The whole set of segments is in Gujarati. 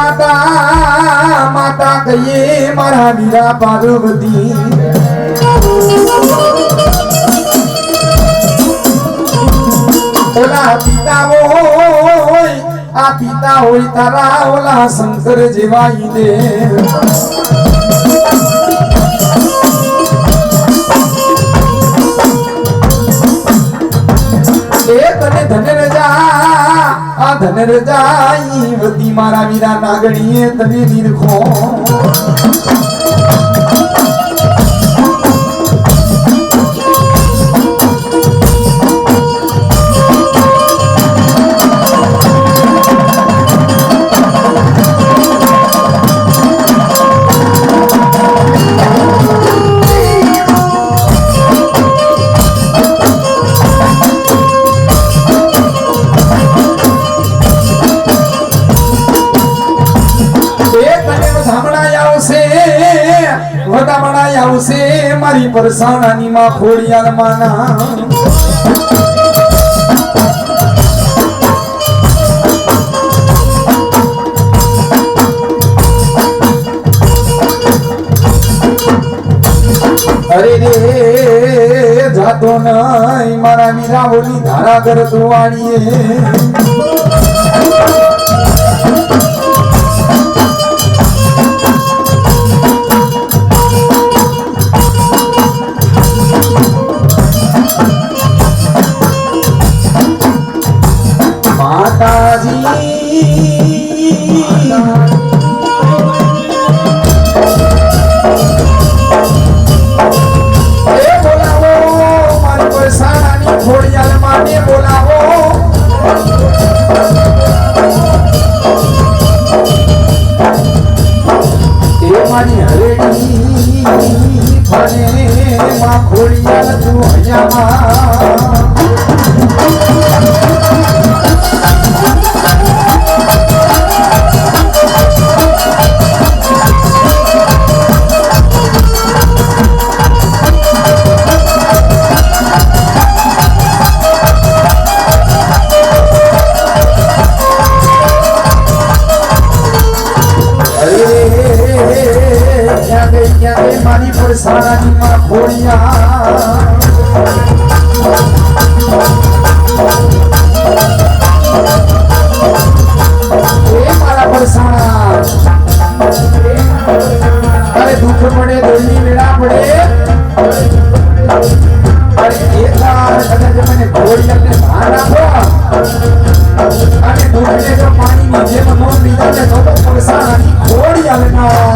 માતા માતા કહીએ મારા વીરા પાર્વતી ઓલા પિતા હોય આ પિતા હોય તારા ઓલા શંકર જેવા ઈદે ધન રજાઈ વતી મારા વીરા નાગણીએ તને નિરખો આવશે મારી પરસાણાની માં ખોડિયાર માના અરે રે જાતો નહીં મારા મીરાઓની ધારા કરતો વાળીએ પરસાણાની માં ખોડિયાર મારા પરસાણા અરે દુઃખ પડે દોડની વેળા પડે અરે એકવાર કદાચ મને ખોડિયારને ભાર આપો અને દુઃખને જો પાણીની જેમ નો લીધા તો પરસાણાની ખોડિયાર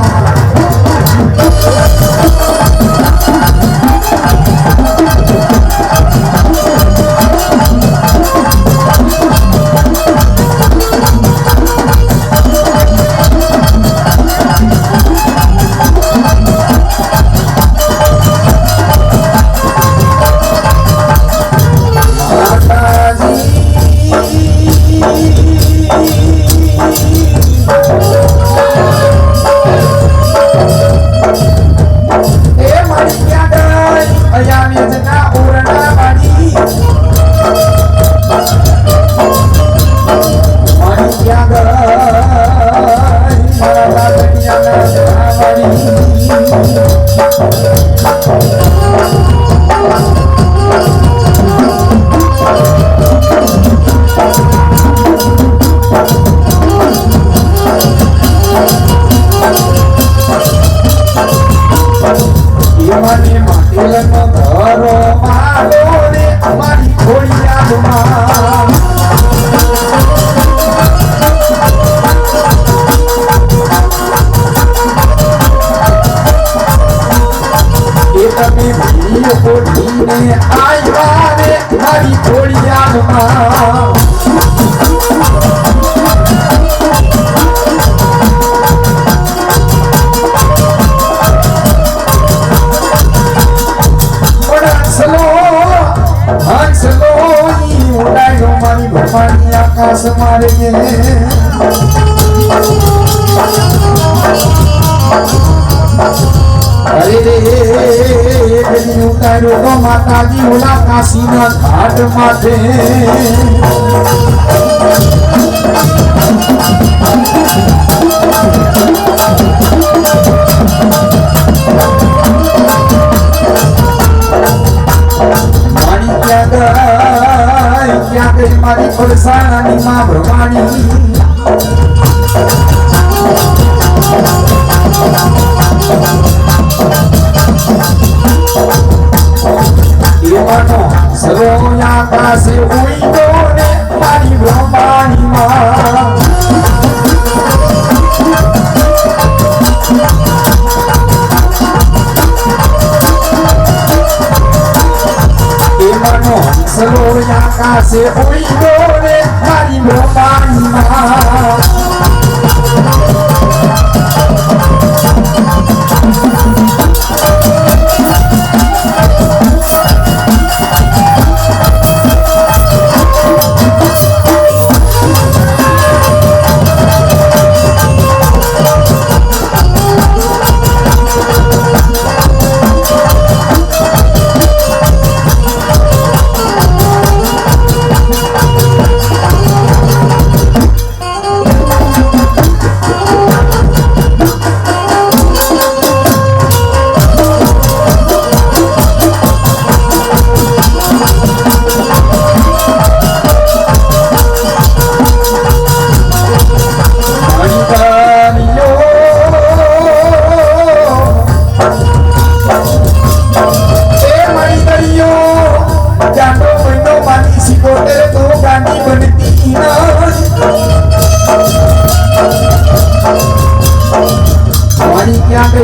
आकाश मारेंगे अरे रे उतारो तो माता जी ओला काशी ना घाट माथे ક્યાં ગઈ મારી પરસાની માં ભરવાણી એવાનો સરો આકાશે ઉડ્યો ને મારી ભરવાણી માં સરો આકાશે ઉડ્યો ને મારી ભરવાણી માં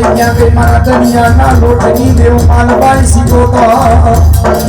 ક્યાં ગઈ મારા દરિયાના લોટની દેવ માલબાઈ સીધો તો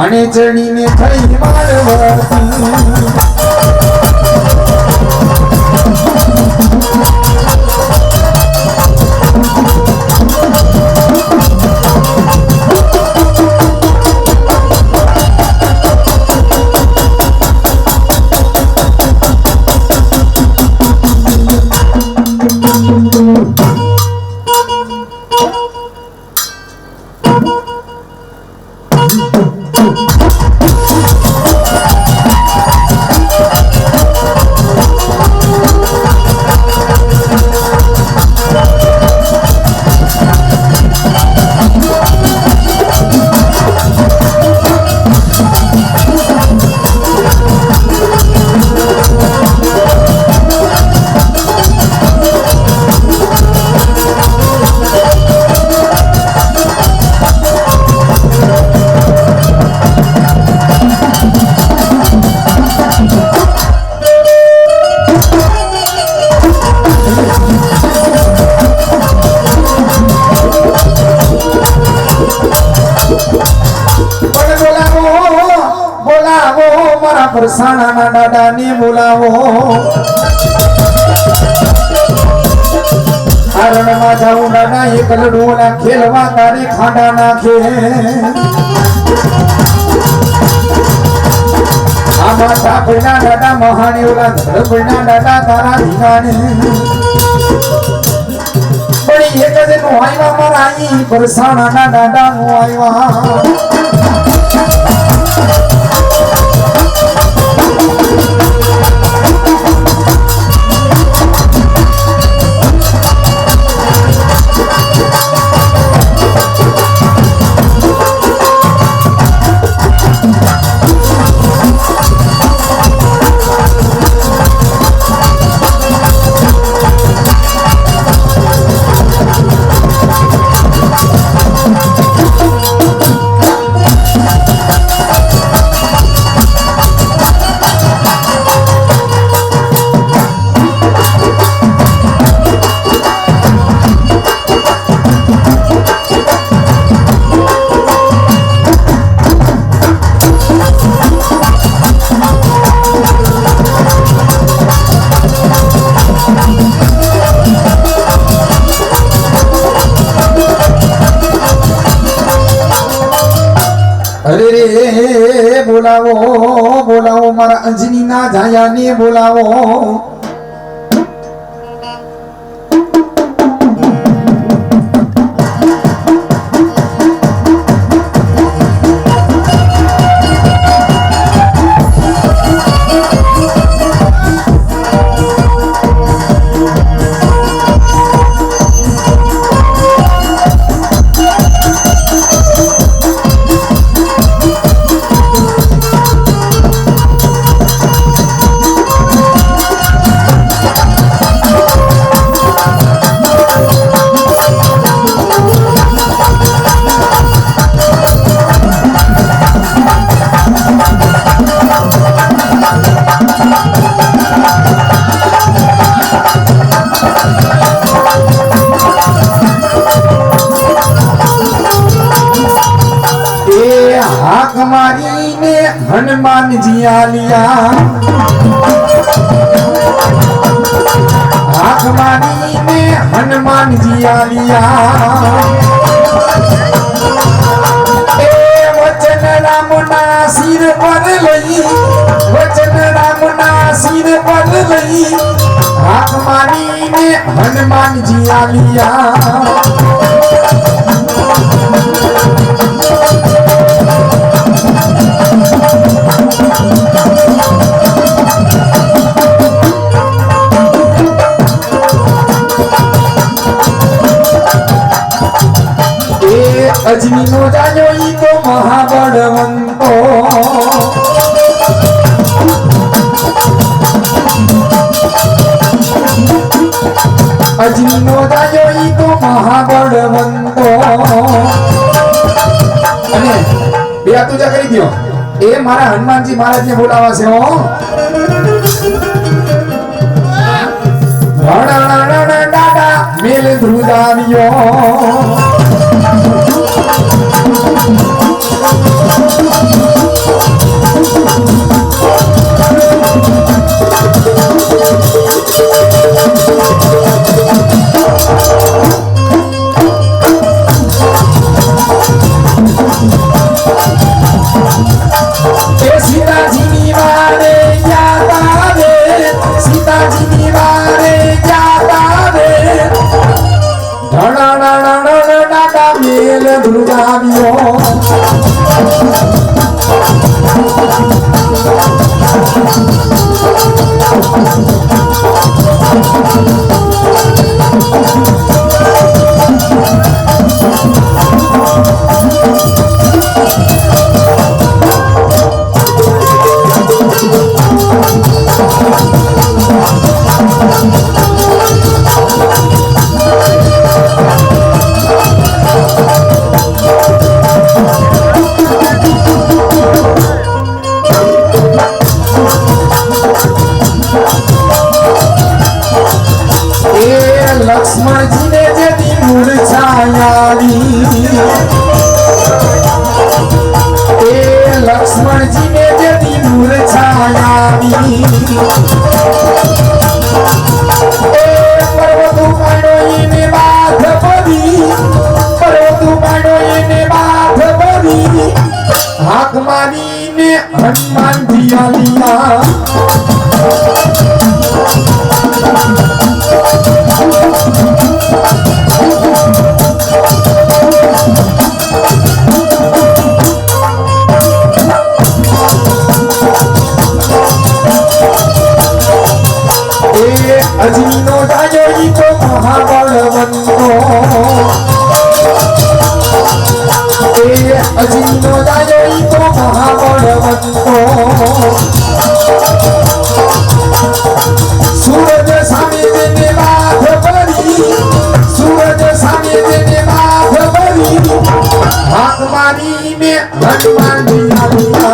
અને ચડીને થઈ મારવાતી પરસાણાના દાદાને બોલાવો આરણમાં જાઉં દાદા એક લડુઓના ખેલવા તારે ખાડા નાખે આમાં ટાપના દાદા મહાને ઓલા ધરપના દાદા તારા ધીનાને બળી એક જ નું આવ્યા મારા અહીં પરસાણાના દાદા નું આવ્યા અરે રે બોલાવો બોલાવો મારા અંજની ના જાયાને બોલાવો. हनुमानजी आलिया आँख मारी ने हनुमानजी आलिया ए वचन राम ना सिर पर लई वचन राम ना सिर पर लई आँख मारी ने हनुमानजी आलिया अजनी नो जायो ई तो महाबलवंतो अजनी नो जायो ई तो महाबलवंतो અને બે તુજા કરી દયો એ મારા હનુમાનજી મહારાજને બોલાવા છે હો દાદા મેલ ધ્રુદાવ્યો लक्ष्मण जी ने यदि मूर्छायाली लक्ष्मण जी ने यदि मूर्छायाली पर्वतु पाडो इने बाध पदी पर्वतु पाडो इने बाध पदी हाथ मारी ने हनुमान जी आलिया अजनी नो जायो ई तो महाबलवंतो अजनी नो जायो ई तो महाबलवंतो सूरज सामे देने बाध परी सूरज सामे देने बाध परी हाथ मारी ने हनुमान जी आलिया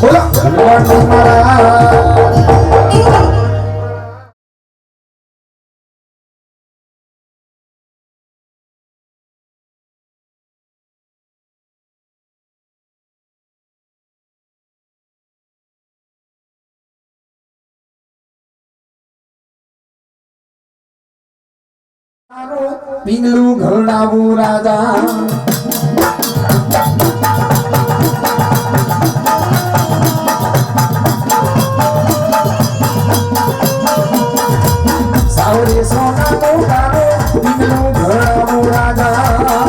बोलो પીંગલું ઘરડાવું રાજા સાવરે સોના મોટાનો પીંગલું ઘરડાવું રાજા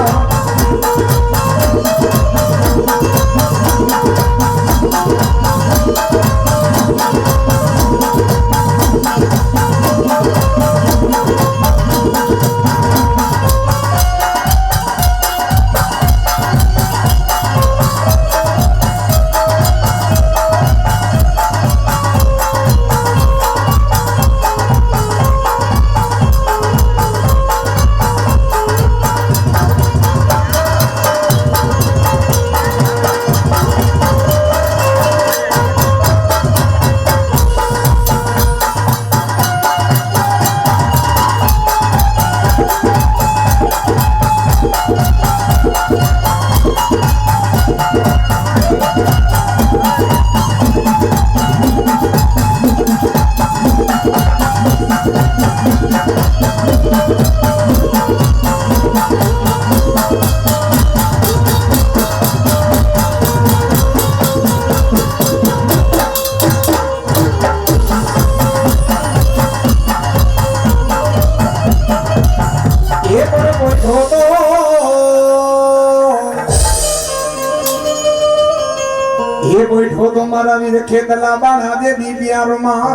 बैठो तो मारा वीर खेतला बाणा दे दी प्यार मां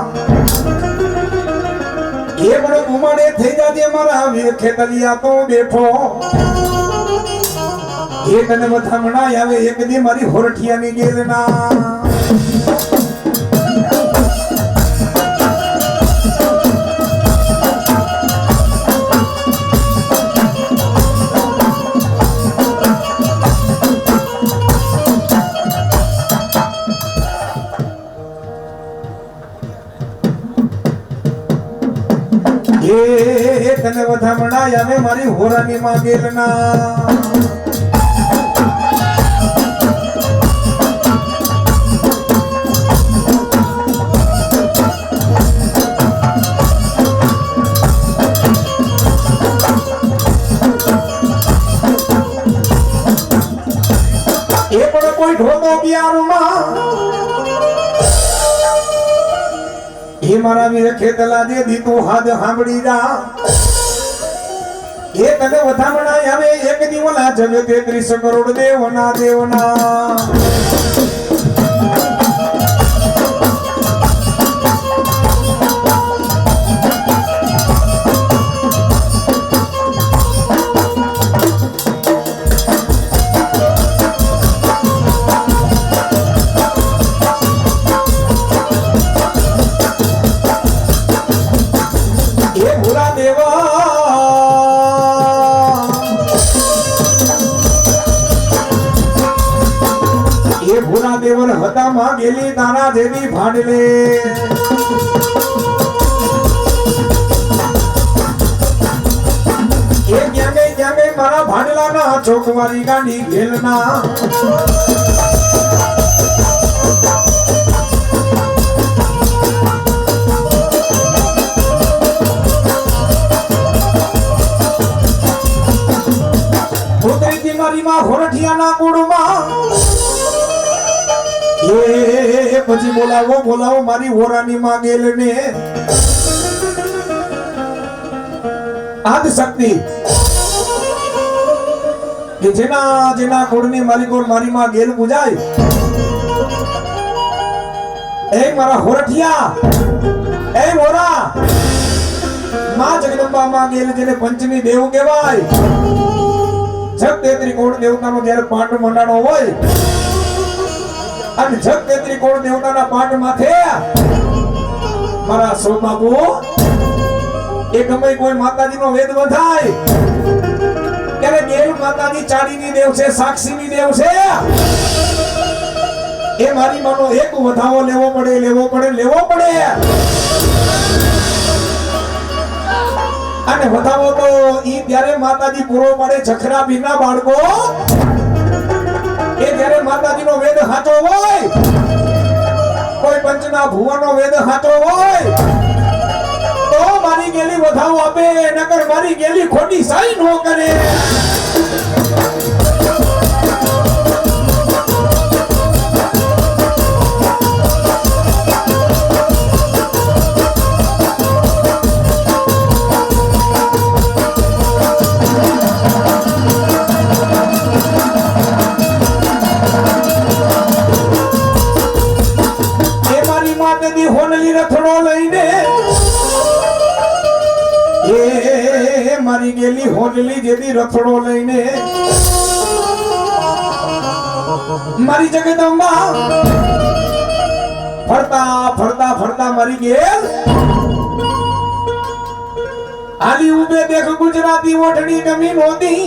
ये बड़ो घुमाड़े थे जादे मारा वीर खेतलिया तो बैठो ये तने मथमणा आवे एक दी मारी होरठिया नी गेलना तने वधामणा आवे मारी होरानी मां गेलना ए पण कोई ढोतो प्यार मां ये मारा वीर खेतला दे दी तू हाथ हांबड़ी जा ये तने वधामणा आवे एक दिवला जग 33 करोड़ देवना देवना ये भूरा देवा भूरा देवर हता मां गेली तारा देवी भाडले ए ज्ञाने मारा भाडला ना चौकवारी गाड़ी घेलना पुत्री की मारी मां होरठिया ना कुड़मा ये પછી બોલાવો મારી હોરાની માં ગેલને આદ શક્તિ કે જેના કોડની મારી કોડ મારી માં ગેલ પૂજાય એ મારા હોરઠિયા એ હોરા માં જગદંબા માં ગેલ જેને પંચમી દેવ કહેવાય જગ તેત્રી કોડ દેવતાનો જ્યારે પાટ મંડાણો હોય અને જગ તેત્રી કોડ દેવતાના પાટ માથે મારા સો બાબુ એ ગમે કોઈ માતાજીનો વેદ વધાય ત્યારે દેવ માતાજી ચાડીની દેવ છે સાક્ષીની દેવ છે એ મારી માનો એક વધાવો લેવો પડે અને વધાવો તો ઈ ત્યારે માતાજી પૂરો પડે જખરા બીના બાળકો એ જ્યારે માતાજીનો વેદ સાચો હોય કોઈ પંચના ભુવનનો વેદ સાચો હોય તો મારી મારી ગેલી વધાવો આપે નકર મારી ગેલી ખોટી સાઈ નો કરે હોનલી રથડો લઈને એ મારી ગેલી હોનલી જેદી રથડો લઈને મારી જગદંબા ફરતા ફરતા ફરતા મારી ગેલ આલી ઉભે દેખ ગુજરાતી ઓઠણી ગમી નહોતી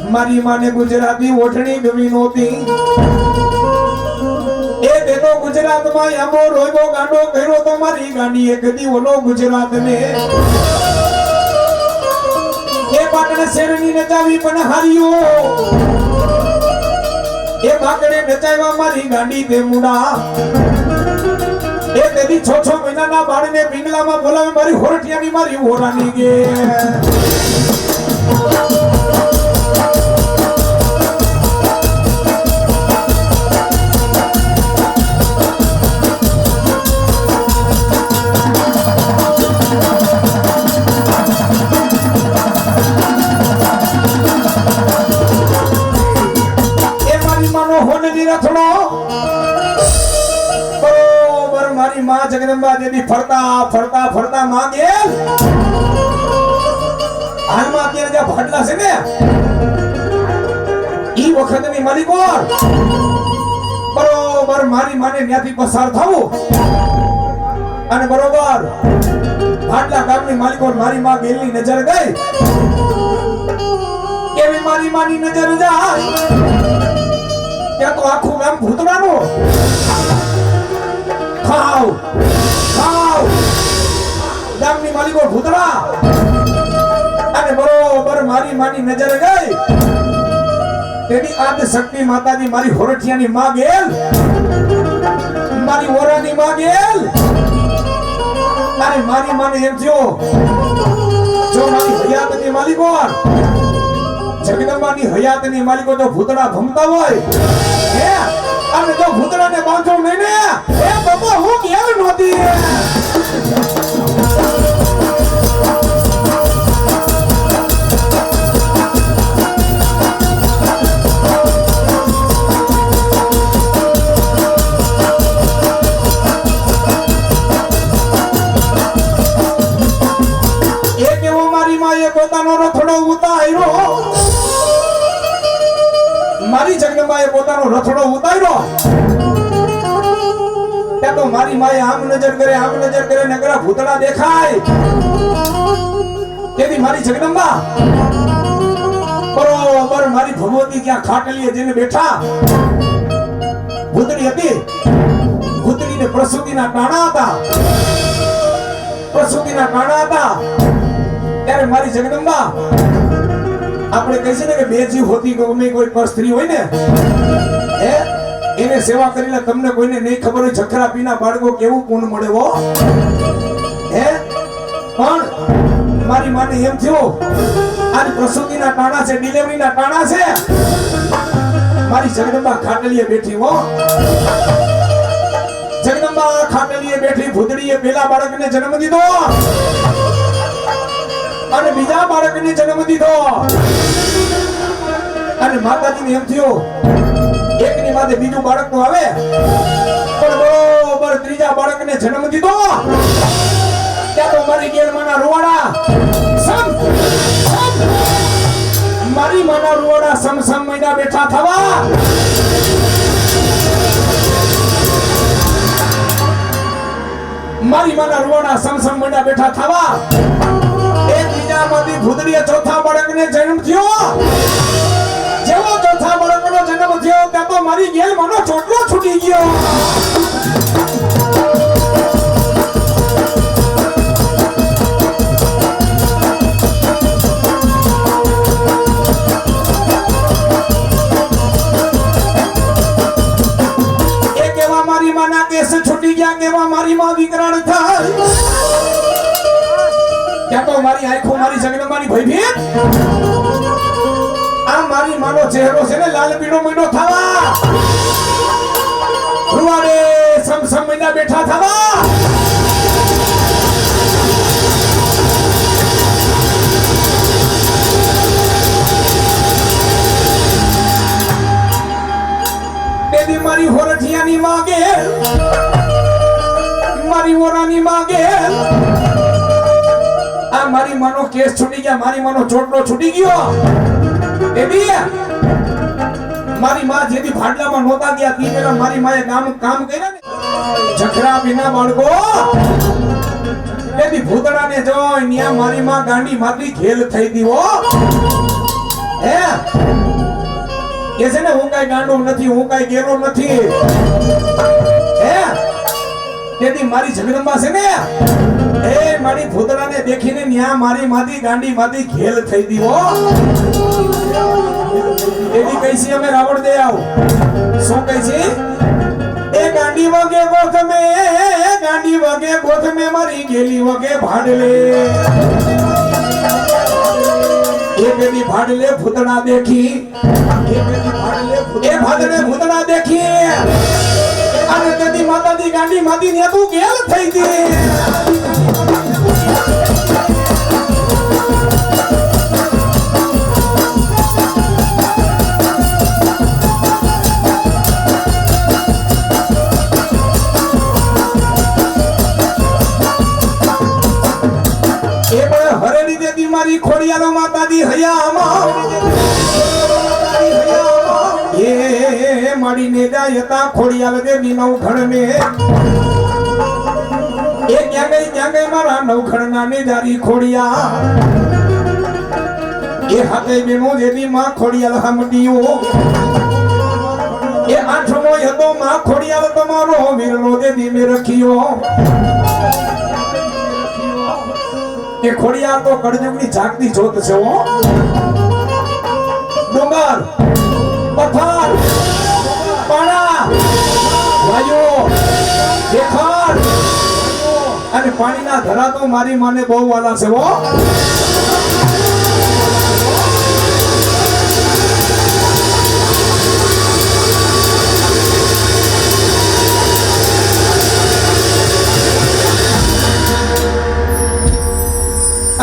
મારી માને ગુજરાતી ઓઠણી ગમી નહોતી એ દેનો ગુજરાત માં આંબો રોયબો ગાંડો કર્યો તો મારી ગાંડી એક દી ઓલો ગુજરાત ને એ પાટણ શેરની નચાવી પણ હાર્યો એ બાકડે નચાવ્યા મારી ગાંડી તે મુડા એ તેદી 6 મહિનાના બાળને પિંગલામાં બોલાવે મારી હોરઠિયાની મારી હોરાની ગે જગદંબા દેવી ફરતા ફરતા ફરતા માં ગેલ હાલમાં અત્યારે જે ભાડલા છે ને ઈ વખતની માલિકોર બરોબર મારી માને ત્યાંથી પસાર થાવું અને બરોબર ભાડલા ગામની માલિકોર મારી માં ગેલની નજર ગઈ કેવી મારી માની નજર જાય ત્યાં તો આખું ગામ ભૂતડાનું ખાવ ખાવ ગામની માલિકો ભૂતડા અને બરોબર મારી માની નજર ગઈ તેની આદ શક્તિ માતાજી મારી હોરઠિયાની માં ગેલ મારી ઓરાની માં ગેલ અને મારી માને એમ થયો જો મારી હયાતની માલિકો જગદંબાની હયાતની માલિકો તો ભૂતડા ભમતા હોય હે અને જો ભૂતડાને બાંધો નહીં ને એ બાબા હું ગેલ નહોતી એ કેવો મારી માએ પોતાનો રથડો ઉતાર્યો મારી જગદંબાએ પોતાનો રથડો ઉતાર્યો ત્યાં તો મારી માએ આમ નજર કરે નગરા ભૂતડા દેખાય તેથી મારી જગદંબા બરોબર મારી ભગવતી ત્યાં ખાટલીએ જઈને બેઠા ભૂતડી હતી ભૂતડીને પ્રસૂતિના ટાણા હતા ત્યારે મારી જગદંબા આપણે કહી છે ને કે બે જીવ હોતી ગમે કોઈ પર સ્ત્રી હોય ને હે એને સેવા કરીને તમને કોઈને નહીં ખબર હોય જખરા પીના બાળકો કેવું પૂર્ણ મળે હો હે પણ મારી માને એમ થયો આજ પ્રસૂતિના ટાણા છે ડિલિવરીના ટાણા છે મારી જગદંબા ખાટલીએ બેઠી હો જગદંબા ખાટલીએ બેઠી ભૂતડીએ પેલા બાળકને જન્મ દીધો અને બીજા બાળકને જન્મ દીધો અને માતાજીને એમ થયો એકની માથે બીજું બાળક તો આવે પણ બરોબર ત્રીજા બાળકને જન્મ દીધો ત્યાં તો મારી ગેરમાના રૂવાડા મારી માના રૂવાડા સમ મહિના બેઠા થવા મારી માના રૂવાડા સમ મહિના બેઠા થવા એક બીજામાંથી ભૂતડીએ ચોથા બાળકને જન્મ થયો જેવો ચોથા બાળકનો જન્મ થયો ત્યાં તો મારી ગેલ માનો ચોટલો છૂટી ગયો એક એવા મારી માના કેસ છૂટી ગયા કેવા મારી માં વિકરાળ થાય તો મારી આંખો મારી જગદંબાની ભયભીત આ મારી માનો ચહેરો છે ને લાલ પીળો મીંડો થવા રૂવાડે સમસમ મીંડા બેઠા થવા તેદી મારી હોરઠિયાની માગે મારી ઓરાની માગે આ મારી માનો કેસ છૂટી ગયા મારી માનો ચોટલો છૂટી ગયો એવી મારી માં જેથી ભાડલામાં નહોતા ગયા તી પેલા મારી માએ કામ કર્યા ને જખરા વિના બાળકો એથી ભૂતડાને જોઈ ન્યા મારી માં ગાંડી માતી ખેલ થઈ દી હો હે કે છે ને હું કાઈ ગાંડો નથી હું કાઈ ગેરો નથી હે તેથી મારી જગદંબા છે ને એ મારી ભૂતડાને દેખીને ન્યા મારી માતી ગાંડી માતી ખેલ થઈ દી હો એવી કઈસી અમે રાવણ દે આવ શું કઈસી એ ગાંડી વગે ગોથ મે મારી ગેલી વગે ભાડલે એ બેબી ભાડલે ભૂતડા દેખી એ ભાડલે ભૂતડા દેખી અને તેદી માતાજી ગાંડી માતી ને તું ગેલ થઈ ગઈ મારી ખોડિયાલો માતાજી હયામાં એ માડીને જાયતા ખોડિયાલ દેવી નવખણ મે એ ક્યાં ગઈ મારા નવખણ ના નેજારી ખોડિયા એ હાથે બેનો દેવી માં ખોડિયાલ હમટીયો એ આઠમો હતો માં ખોડિયાલ તમારો વીરનો દેવી મે રખિયો એ ખોડિયાર તો કળજુગની જાગતી જોત છે હો ડુંગર પથ્થર પાણા વાયુ દેખાડ અને પાણીના ધરા તો મારી માને બહુ વાલા છે હો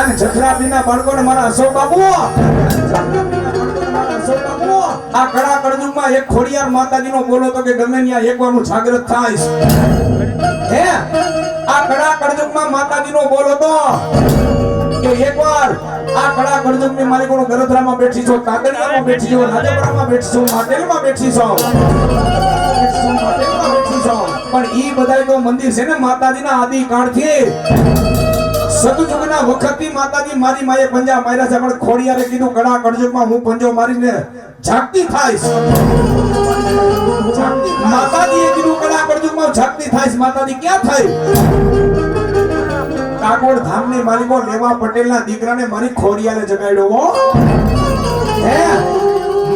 અને જખરા બીના બાળકોને મારા અશોક બાબુ આ કડા કળજુગમાં એક ખોડિયાર માતાજીનો બોલો તો કે ગમે ત્યાં એકવારનું જાગૃત થાય હે આ કડા કળજુગમાં માતાજીનો બોલો તો કે એકવાર આ કડા કળજુગની મારી કોનો ગરધરામાં બેઠી છો કાગડિયામાં બેઠી છો રાજપરામાં બેઠી છો માટેલમાં બેઠી છો પણ ઈ બધાય તો મંદિર છે ને માતાજીના આદિ કાળથી સતયુગના વખતથી માતાજી મારી માએ પંજા માર્યા છે પણ ખોડિયારે કીધું કડા કળજુગમાં હું પંજો મારીને જાગતી થાઈશ માતાજીએ કીધું કડા કળજુગમાં જાગતી થાઈશ માતાજી ક્યાં થઈ કાકોડ ધામની માલિકો લેવા પટેલના દીકરાને મારી ખોડિયારે જગાડ્યો હો હે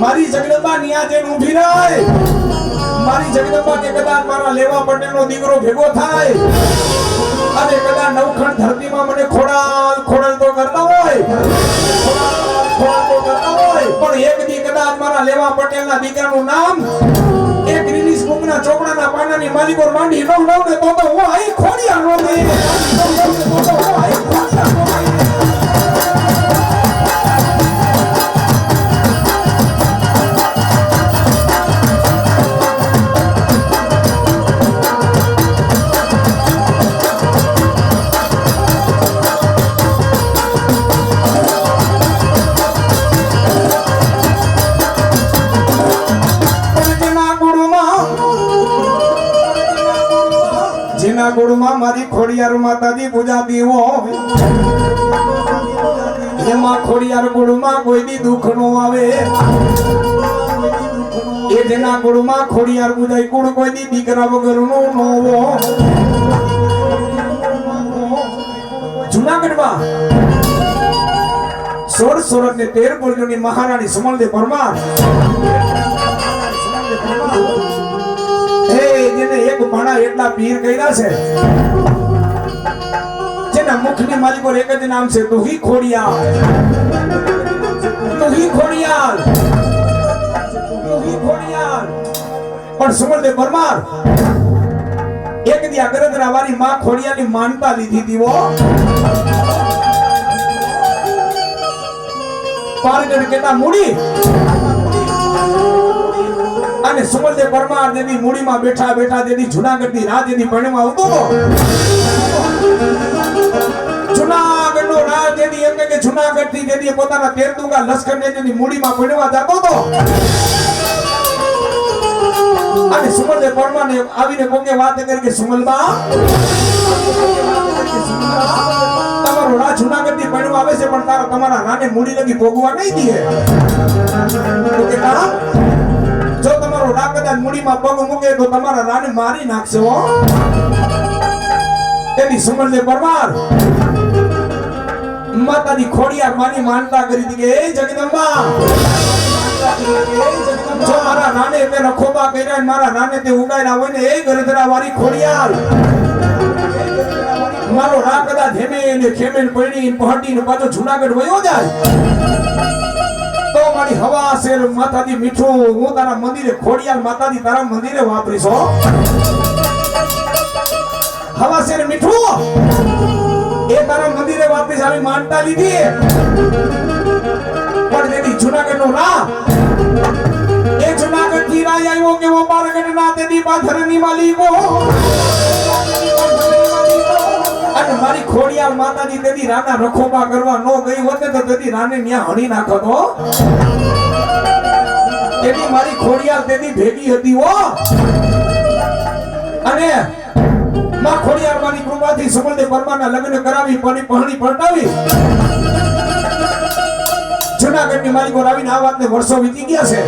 મારી જગદંબા ન્યા જઈને ઊભી રહે મારી જગદંબા કે કદાચ મારા લેવા પટેલનો દીકરો ભેગો થાય અને કદા નવખણ ધરતીમાં મને ખોડલ તો કરતા હોય પણ એક દી કદાચ મારા લેવા પટેલના દીકરાનું નામ એક ગ્રીનિસ બુકના ચોપડાના પાનાની માલિકો માંડી નવ ને તો હું આઈ ખોડિયા નો દે ગુણમાં મારી ખોડિયાર માતાજી પૂજાતી હોય એમાં ખોડિયાર ગુણમાં કોઈ દી દુઃખ નો આવે એ જેના ગુણમાં ખોડિયાર પૂજાય ગુણ કોઈ દી દીકરા વગર નો નવો જૂનાગઢમાં 16 ને 13 બોલની મહારાણી સુમલદેવ પરમાર જેને એક પાણા એટલા પીર કર્યા છે જેને એના મુખની માલિકો એક જ નામ છે તુહી ખોડિયાલ, તુહી ખોડિયાલ, તુહી ખોડિયાલ. પણ સુમલદેવ પરમાર એક દી આ ગરદરા વાળી માં ખોડિયાની માનતા લીધી હતી હો. પારગઢ કેતા મૂડી અને સુમલદેવ પરમાર દેવી મૂડીમાં બેઠા બેઠા દેવી જુનાગઢની રાજ દેવી પરણવા આવતો હતો. જુનાગઢનો રાજ દેવી એમ કે જુનાગઢથી દેવી પોતાના તેરદુંગા લશ્કરને દેવી મૂડીમાં પરણવા જતો હતો. અને સુમલદેવ પરમારને આવીને કોકે વાત કરી કે સુમલબા તમારો રાજ જુનાગઢથી પરણવા આવે છે પણ તમારા રાને મૂડી લગી ભોગવા નહીં દે. તો કે કા જો તમારો રા કદાચ મૂડીમાં પગ મૂકે તો તમારા રાને મારી નાખશે હો. તેની સુમલદેવ પરમાર માતાજી ખોડિયાર માની માનતા કરી હતી કે એ જગદંબા જો મારા રાને તે રખોબા કર્યા અને મારા રાને તે ઉડાડ્યા હોય ને એ ગરધરા વાળી ખોડિયાર મારો રા કદાચ હેમે ને ખેમે ને પડી ને પહટી ને પાછો જુનાગઢ વયો જાય તો મારી હવા શેર માતાજી મીઠું હું તારા મંદિરે ખોડિયાર માતાજી તારા મંદિરે વાપરીશ હો. હવા શેર મીઠું એ તારા મંદિરે વાપરીશ આવી માનતા લીધી. પણ તેની જુનાગઢ નો રા એ જુનાગઢ થી રાજ આવ્યો કે વો પારગઢ ના તેની પાથરની માલિકો અને મારી ખોડિયાર માતાજી તેની રાના રખોબા કરવા નો ગઈ હોત તો તેની રાને ન્યા હણી નાખત હો. તેની મારી ખોડિયાર તેની ભેગી હતી હો. અને માં ખોડિયાર મારી કૃપાથી સુમલદેવ પરમારના લગ્ન કરાવી પહણી પલટાવી જુનાગઢની માલિકો આવીને આ વાતને વર્ષો વીતી ગયા છે.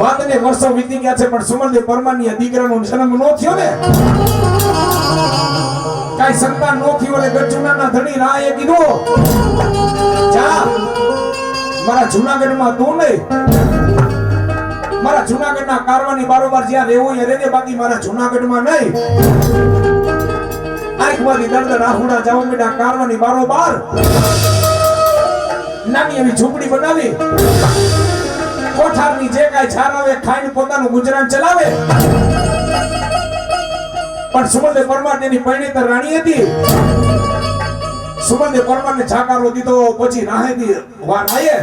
વાતને વર્ષો વીતી ગયા છે પણ સુમલદેવ પરમારની દીકરાનો જન્મ નો થયો ને કાઈ સંતાન નો થયો એટલે ગઢુનાના ધણી રાયે કીધું જા મારા જુનાગઢમાં તું નહીં મારા જુનાગઢના કારવાની બારોબાર જ્યાં રહેવું એ રહેજે બાકી મારા જુનાગઢમાં નહીં. આંખમાંથી દર્દ રાહુડા જાવ બેટા કારવાની બારોબાર નાની એવી ઝૂંપડી બનાવી કોઠારની જે કાંઈ છાર આવે ખાઈને પોતાનું ગુજરાન ચલાવે. પણ સુમલદેવ પરમાર તેની પરિણીત રાણી હતી. સુમલદેવ પરમારને જાકારો દીધો પછી રાહેથી વાર આયે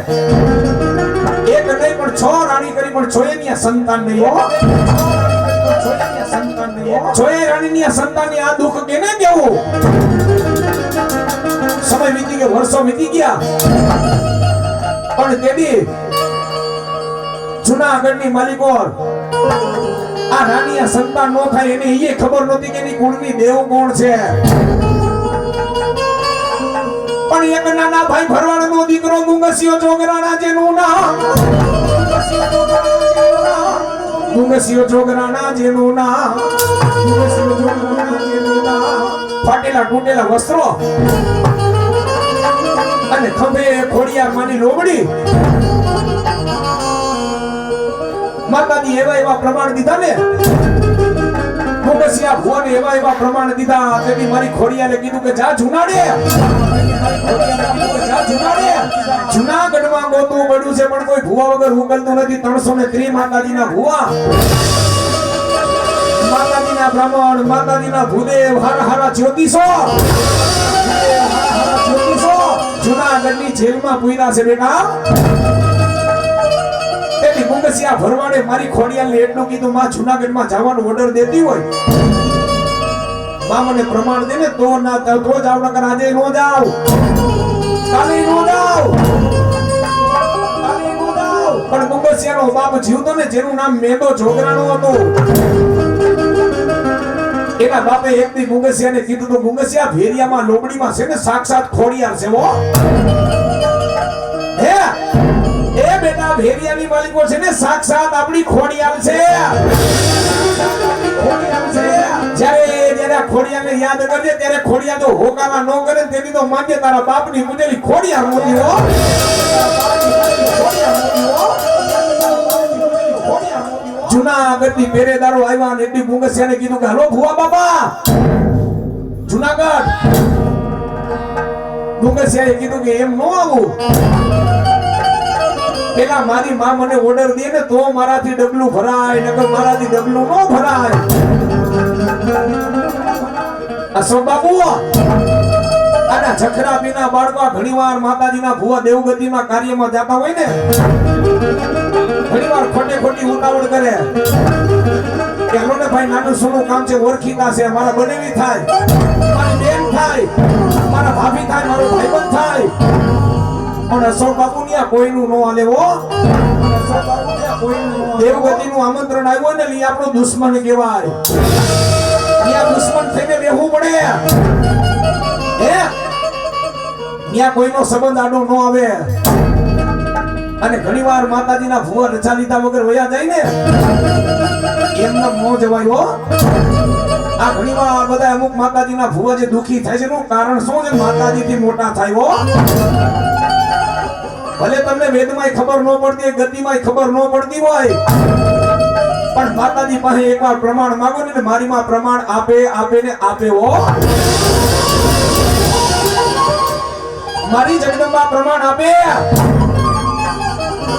એક નહીં પણ 6 રાણી કરી પણ 6 ની સંતાન નહીં હો. 6 રાણીની સંતાનની આ દુઃખ કેને કેવું. સમય વીતી ગયો વર્ષો વીતી ગયા પણ તેદી જુનાગઢની માલિકો આ રાણીયા સંતાન નો થાય એને એ ખબર નહોતી કે એની કુળની દેવ કોણ છે. પણ એક નાના ભાઈ ભરવાડનો દીકરો ગુંગસિયો જોગરાણા જેનું નામ ગુંગસિયો જોગરાણા જેનું નામ ગુંગસિયો જોગરાણા જેનું નામ ફાટેલા તૂટેલા વસ્ત્રો અને ખંભે ખોડિયાર માની લોબડી માતાજી એવા પ્રમાણ દીધા ને ગુંગસિયા ભુવન એવા પ્રમાણ દીધા. તેથી મારી ખોડિયારે કીધું કે જા જુનાડે જુનાગઢમાં ગોતું પડ્યું છે પણ કોઈ ભુવા વગર ઉકલતું નથી. 330 માતાજીના ભુવા માતાજીના બ્રાહ્મણ માતાજીના ભૂદેવ હારા જ્યોતિષો જુનાગઢની જેલમાં પૂર્યા છે બેટા. તેથી ગુંગસિયા ભરવાડે મારી ખોડિયાલને એટલું કીધું માં જુનાગઢમાં જવાનો ઓર્ડર દેતી હોય માં મને પ્રમાણ દે ને તો ના તો જાવ નકર આજે નો જાવ કાલે નો જાવ પણ ગુંગસિયાનો બાપ જીવતો ને જેનું નામ મેંદો જોગરાણો હતું એના બાપે એક દી ગુંગસિયાને કીધું તો ગુંગસિયા ભેરિયામાં લોબડીમાં છે ને સાક્ષાત ખોડિયાર છે હો. હે એ બેટા ભેરિયાની માલિકો છે ને સાક્ષાત આપણી ખોડિયાર છે. જ્યારે ખોડિયારને યાદ કરજે ત્યારે ખોડિયાર તો હોકાવા ન કરે તેની તો માનજે તારા બાપની મુજેલી ખોડિયાર મોટી હો. જુનાગઢની પેરેદારો આવ્યા અને એટલી ગુંગસિયાને કીધું કે હલો ભુવા બાપા જુનાગઢ ડુંગરસિયાએ કીધું કે એમ નો આવું, પેલા મારી માં મને ઓર્ડર દે ને તો મારાથી ડબલું ભરાય, નકર મારાથી ડબલું નો ભરાય. અશોક બાબુ અને જખરા પીના બાળકો ઘણીવાર માતાજીના ભુવા દેવગતિના કાર્યમાં જતા હોય ને, ઘણીવાર ખોટે ખોટી ઉતાવળ કરે કે હાલો ને ભાઈ નાનું સુનું કામ છે, ઓળખીતા છે, મારા બનેવી થાય, મારી બેન થાય, મારા ભાભી થાય, મારો ભાઈબંધ થાય. પણ અશોક બાબુ ની આ કોઈનું નો હાલે હો. દેવગતિનું આમંત્રણ આવ્યું ને એ આપણો દુશ્મન કહેવાય. ત્યાં દુશ્મન થઈને બેહવું પડે. ત્યાં કોઈનો સંબંધ આડો ન આવે. અને ઘણીવાર માતાજીના ભુવા રજા લીધા વગર વયા જાય ને, એમને નો જવાય હો. આ ઘણીવાર બધા અમુક માતાજીના ભુવા જે દુખી થાય છે એનું કારણ શું છે? માતાજીથી મોટા થાય હો. ભલે તમને વેદમાં ખબર ન પડતી હોય, ગતિમાં ખબર ન પડતી હોય, પણ માતાજી પાસે એકવાર પ્રમાણ માંગો ને, મારી માં પ્રમાણ આપે આપે ને આપે હો. મારી જગદંબા પ્રમાણ આપે.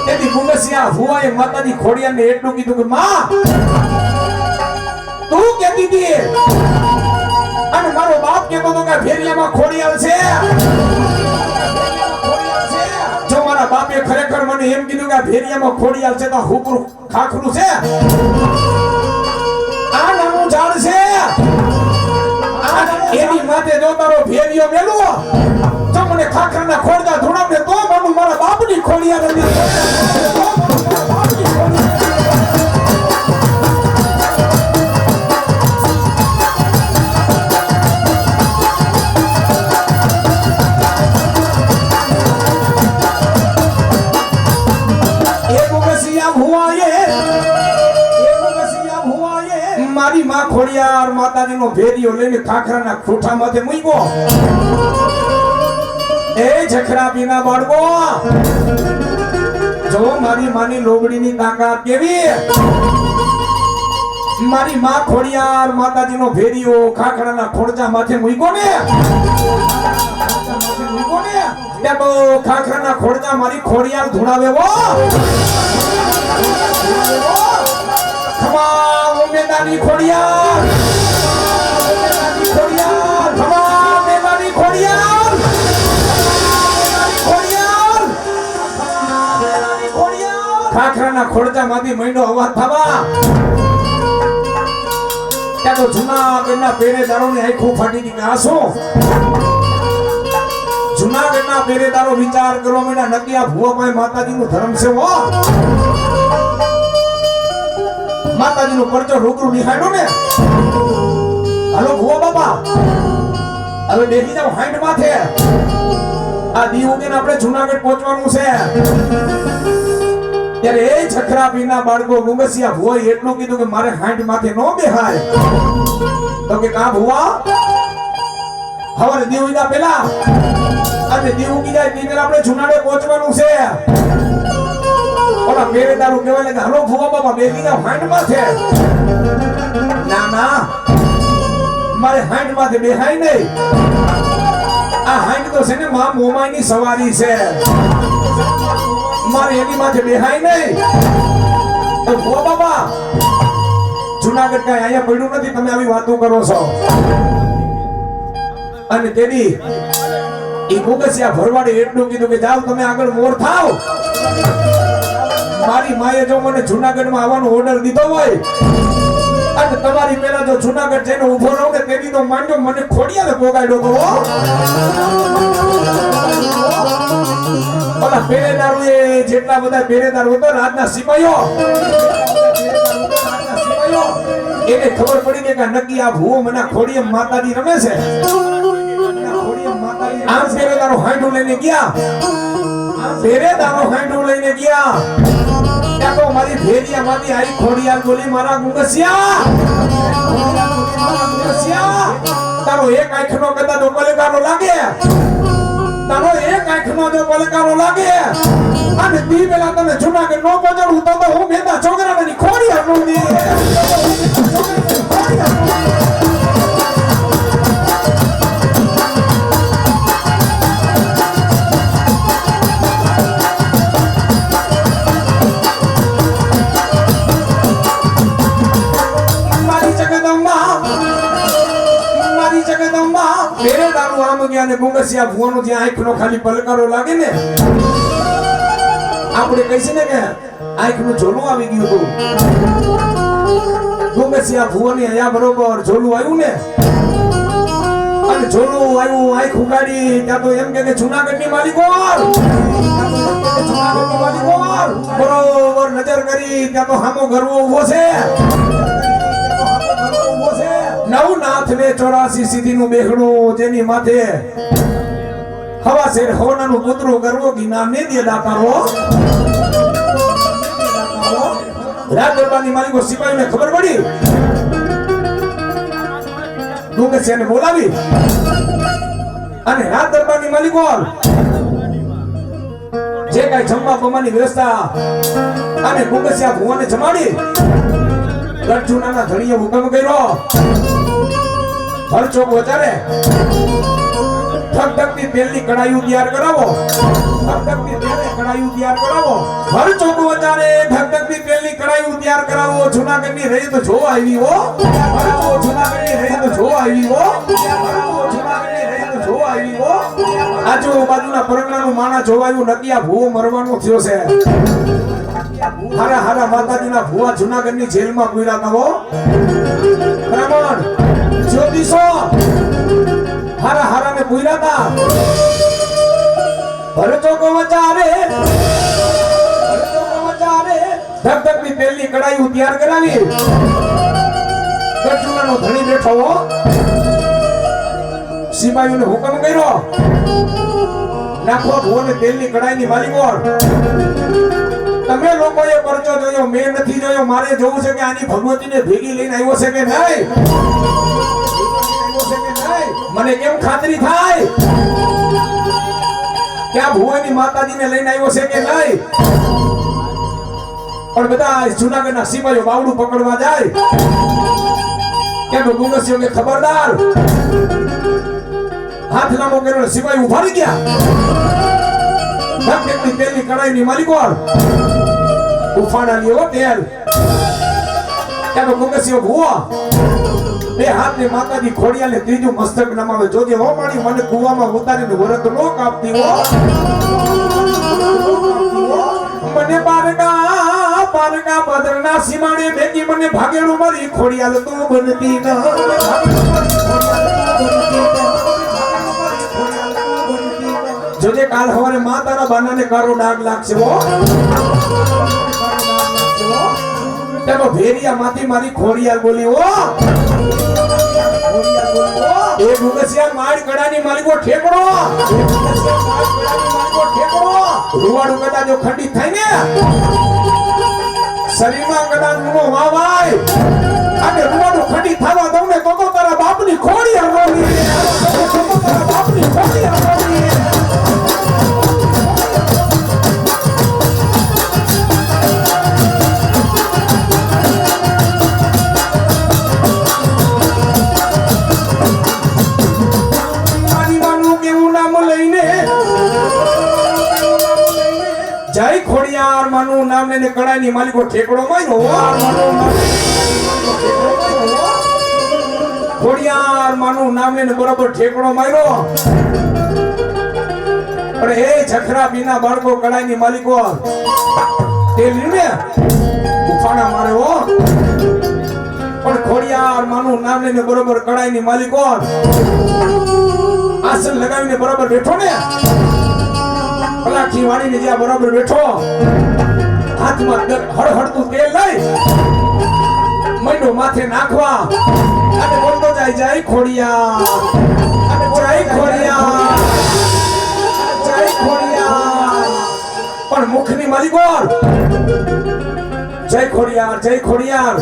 તેથી ગુંગસિયા ભુવાએ માતાજી ખોડિયાને એટલું કીધું કે માં તું કહેતી હતી અને મારો બાપ કહેતો હતો કે ફેરિયામાં ખોડિયાલ છે. જો મારા બાપે ખરેખર મને એમ કીધું કે ફેરિયામાં ખોડિયાલ છે તો હુકરું ખાખરું છે, આ નાનું ઝાડ છે, એની માથે જો તારો ફેરિયો મેલો તો મને ખાખરના ખોડદા ધોણાવને તો માનું મારા બાપની ખોડિયાલ નથી. મારી માં ખોડિયાર માતાજીનો ભેરિયો લઈને ખાખરાના ખૂંઠામાંથી મૂક્યો. એ જખરા પીના બાળકો જો મારી માની લોબડીની તાકાત કેવી. મારી માં ખોડિયાર માતાજીનો ભેરિયો ખાખરાના ખોડજા માથે મૂક્યો ને, ત્યાં તો ખાખરાના ખોડજા મારી ખોડિયાર ધૂણાવે હો. મેદાની ખોડિયાર, મેદાની ખોડિયાર, ખમા મેદાની ખોડિયાર, ખોડિયાર, મેદાની ખોડિયાર. ખાખરાના ખોડજામાંથી મહિનો અવાજ થવા ત્યાં તો જૂનાગઢના પેરેદારોની આંખો ફાટી ગઈ. આ શું? જૂનાગઢના પેરેદારો વિચાર કરવા માંડ્યા, નક્કી આ ભુવા પાસે માતાજીનું ધર્મ છે હો. માતાજીનો પરચો રૂબરૂ નિહાળ્યો ને, હાલો ભુવા બાપા હવે બેસી જાવ હાઈટ માથે, આ દીવ ઉગીને આપણે જૂનાગઢ પહોંચવાનું છે. ત્યારે એ જખરા પીના બાળકો ગુંગસિયા ભુવાએ એટલું કીધું કે મારે હાઈટ માથે નો બેહાય. તો કે કા ભુવા હવારે દીવ ઉગ્યા પેલા અને દીવ ઉગી જાય તે પેલા આપણે જૂનાગઢ પહોંચવાનું છે. ઓલા પેરેદારો કહેવાય કે હાલો ભુવા બાપા બેસી જાવ હાઈટ માથે. ના ના મારે હાઈટ માથે બેહાય નહીં. આ હાઈટ તો છે ને માં મોમાઈની સવારી છે, મારે એની માથે બેહાય નહીં. તો ભુવા બાપા જૂનાગઢ કઈ અહીંયા પડ્યું નથી, તમે આવી વાતો કરો છો. અને તેની ઈ ગુંગસિયા ભરવાડે એટલું કીધું કે જાવ તમે આગળ મોર થાવ. મારી માએ જો મને જૂનાગઢમાં આવવાનો ઓર્ડર દીધો હોય અને તમારી પેલા જો જૂનાગઢ જઈને ઉભો રહું ને તેની તો માંડ્યો મને ખોડિયાને પોગાડ્યો તો. ઓલા પેરેદારો જેટલા બધા પેરેદાર હતો રાજના સિપાહીઓ, એને ખબર પડી કે નક્કી આ ભૂવો મને ખોડિયામ માતાજી રમે છે. આમ પેરેદારો હાંડું લઈને ગયા, પેરેદારો હાંડું લઈને ગયા. ત્યાં તો મારી ભેરિયામાંથી આવી ખોડિયાર બોલી, મારા ગુંગસિયા તારો એક આંખનો કદાચ પલકારો લાગે, તારો એક આંખનો જો પલકારો લાગે અને તી પેલા તમે જૂનાગઢ નો પહોંચાડું તો હું બેટા છોકરાની ખોડિયાર નું દી. ને ગુંગસિયા ભુવાનો જ્યાં આંખનો ખાલી પલકારો લાગે ને આપણે કહીએ ને કે આંખનું ઝોલું આવી ગયું હતું ગુંગસિયા ભુવાની અહીંયા બરોબર ઝોલું આવ્યું ને અને ઝોલું આવ્યું આંખ ઉગાડી ત્યાં તો એમ કે જુનાગઢની માલિકો બરોબર નજર કરી ત્યાં તો હામો ગરવો ઉભો છે નવનાથ ને 84 સીધીનું બેહડું જેની માથે હવા શેર હોનાનું પુત્રો ગરવો ગિના ને દે દાતારો રાજ દરબારની માલિકો સિપાહીને ખબર પડી ડુંગરસિયાને બોલાવી અને રાજ દરબારની માલિકો જે કઈ જમવા બમાની વ્યવસ્થા અને ડુંગરસિયા ભુવાને જમાડી ગઢચુનાના ધણીએ હુકમ કર્યો હરચોક વધારે ધકધકની તેલની કડાયું તૈયાર કરાવો ધકધકની તેલની કડાયું તૈયાર કરાવો હરચોક વધારે ધકધકની તેલની કડાયું તૈયાર કરાવો જુનાગઢની રહી તો જોવા આવી હો જુનાગઢની રહી તો જોવા આવી હો જુનાગઢની રહી તો જોવા આવી હો આજુબાજુના પરગણાનું માણા જોવા આવ્યું નકિયા ભૂવો મરવાનો થયો છે હારા હારા માતાજીના ભુવા જુનાગઢની જેલમાં પૂર્યા હતા હો બ્રાહ્મણ જ્યોતિષો હારા હારા ને પૂર્યા હતા ભરચોકો વચારે ધકધકની તેલની કડાયું તૈયાર કરાવી કચુલાનો ધણી બેઠો હો સિપાહીઓને હુકમ કર્યો નાખો ભુવને તેલની કડાઈની માલિકો તમે લોકોએ પરચો જોયો મેં નથી જોયો મારે જોવું છે કે આની ભગવતીને ભેગી લઈને આવ્યો છે કે નહીં મને કેમ ખાતરી થાય કે આ ભુવાની માતાજીને લઈને આવ્યો છે કે નહીં પણ બધા જુનાગઢના સિપાહીઓ બાવડું પકડવા જાય કે ડુંગરસિંહને ખબરદાર હાથ લાંબો કર્યો સિપાહી ઉભા રહી ગયા ધકધકની તેલની કડાઈની માલિકો ઉફાણા લીધો તેલ ત્યાં ડુંગરસિંહ ભુવો બે હાથની માતાજી ખોડિયાને ત્રીજું મસ્તક નમાવે જોજે હો મારી મને કુવામાં ઉતારીને વ્રત નો કાપતી હો મને પારકા બદરના સીમાડે ભેગી મને ભાગેડું મારી ખોડિયાલ તું બનતી ન જોજે કાલ હવારે માં તારા બાનાને કારો ડાગ લાગશે હો તેનો ભેરિયા માંથી મારી ખોડિયાલ બોલી હો એ ગુગસિયા માળ કડાની માલિકો ઠેકડો રૂવાડું કદાચ જો ખંડિત થાય ને શરીરમાં કદાચ નો વાવાય અને રૂવાડું ખંડિત થવા દઉં ને તો તારા બાપની ખોડિયાલ બોલી તારા બાપની ખોડિયાલ બોલી જય ખોડિયાર માનું નામ લઈને કડાઈની માલિકો ઠેકડો માર્યો ખોડિયાર માનું નામ લઈને બરાબર ઠેકડો માર્યો પણ એ છખરા બીના બાળકો કડાઈની માલિકો તે લીને ઉફાણા મારે હો પણ ખોડિયાર માનું નામ લઈને બરાબર કડાઈની માલિકો આસન લગાવીને બરાબર બેઠો ને પલાઠી વાળીને જ્યાં બરાબર બેઠો હાથમાં હળહળતું તેલ લઈ મંડો માથે નાખવા અને બોલતો જાય જય ખોડિયાર અને જય ખોડિયાર જય ખોડિયાર પણ મુખની માલિકો જય ખોડિયાર જય ખોડિયાર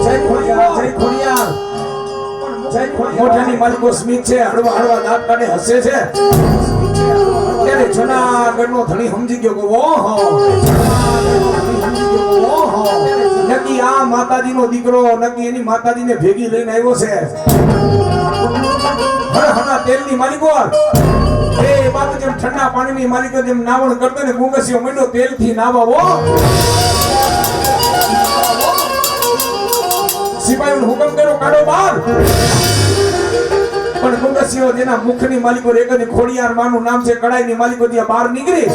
જય ખોડિયાર જય ખોડિયાર જય ખોડિયાર મોઢાની માલિકો સ્મિત છે હળવા હળવા દાંત કાઢે હસે છે ત્યારે જુનાગઢનો ધણી સમજી ગયો કે ઓહો નકી આ માતાજીનો દીકરો નકી એની માતાજીને ભેગી લઈને આવ્યો છે હળહળના તેલની માલિકો એ બાપ જેમ ઠંડા પાણીની માલિકો જેમ નાવણ કરતો ને ગુંગસિયો મંડો તેલથી નાવા સિપાહીઓને હુકમ કર્યો કાઢો બહાર પણ ગુંગસિયા ગુંગસિયો જેના મુખની માલિકો રેગની ખોડિયાર માનું નામ છે કડાઈની માલિકો ત્યાં બહાર નીકળી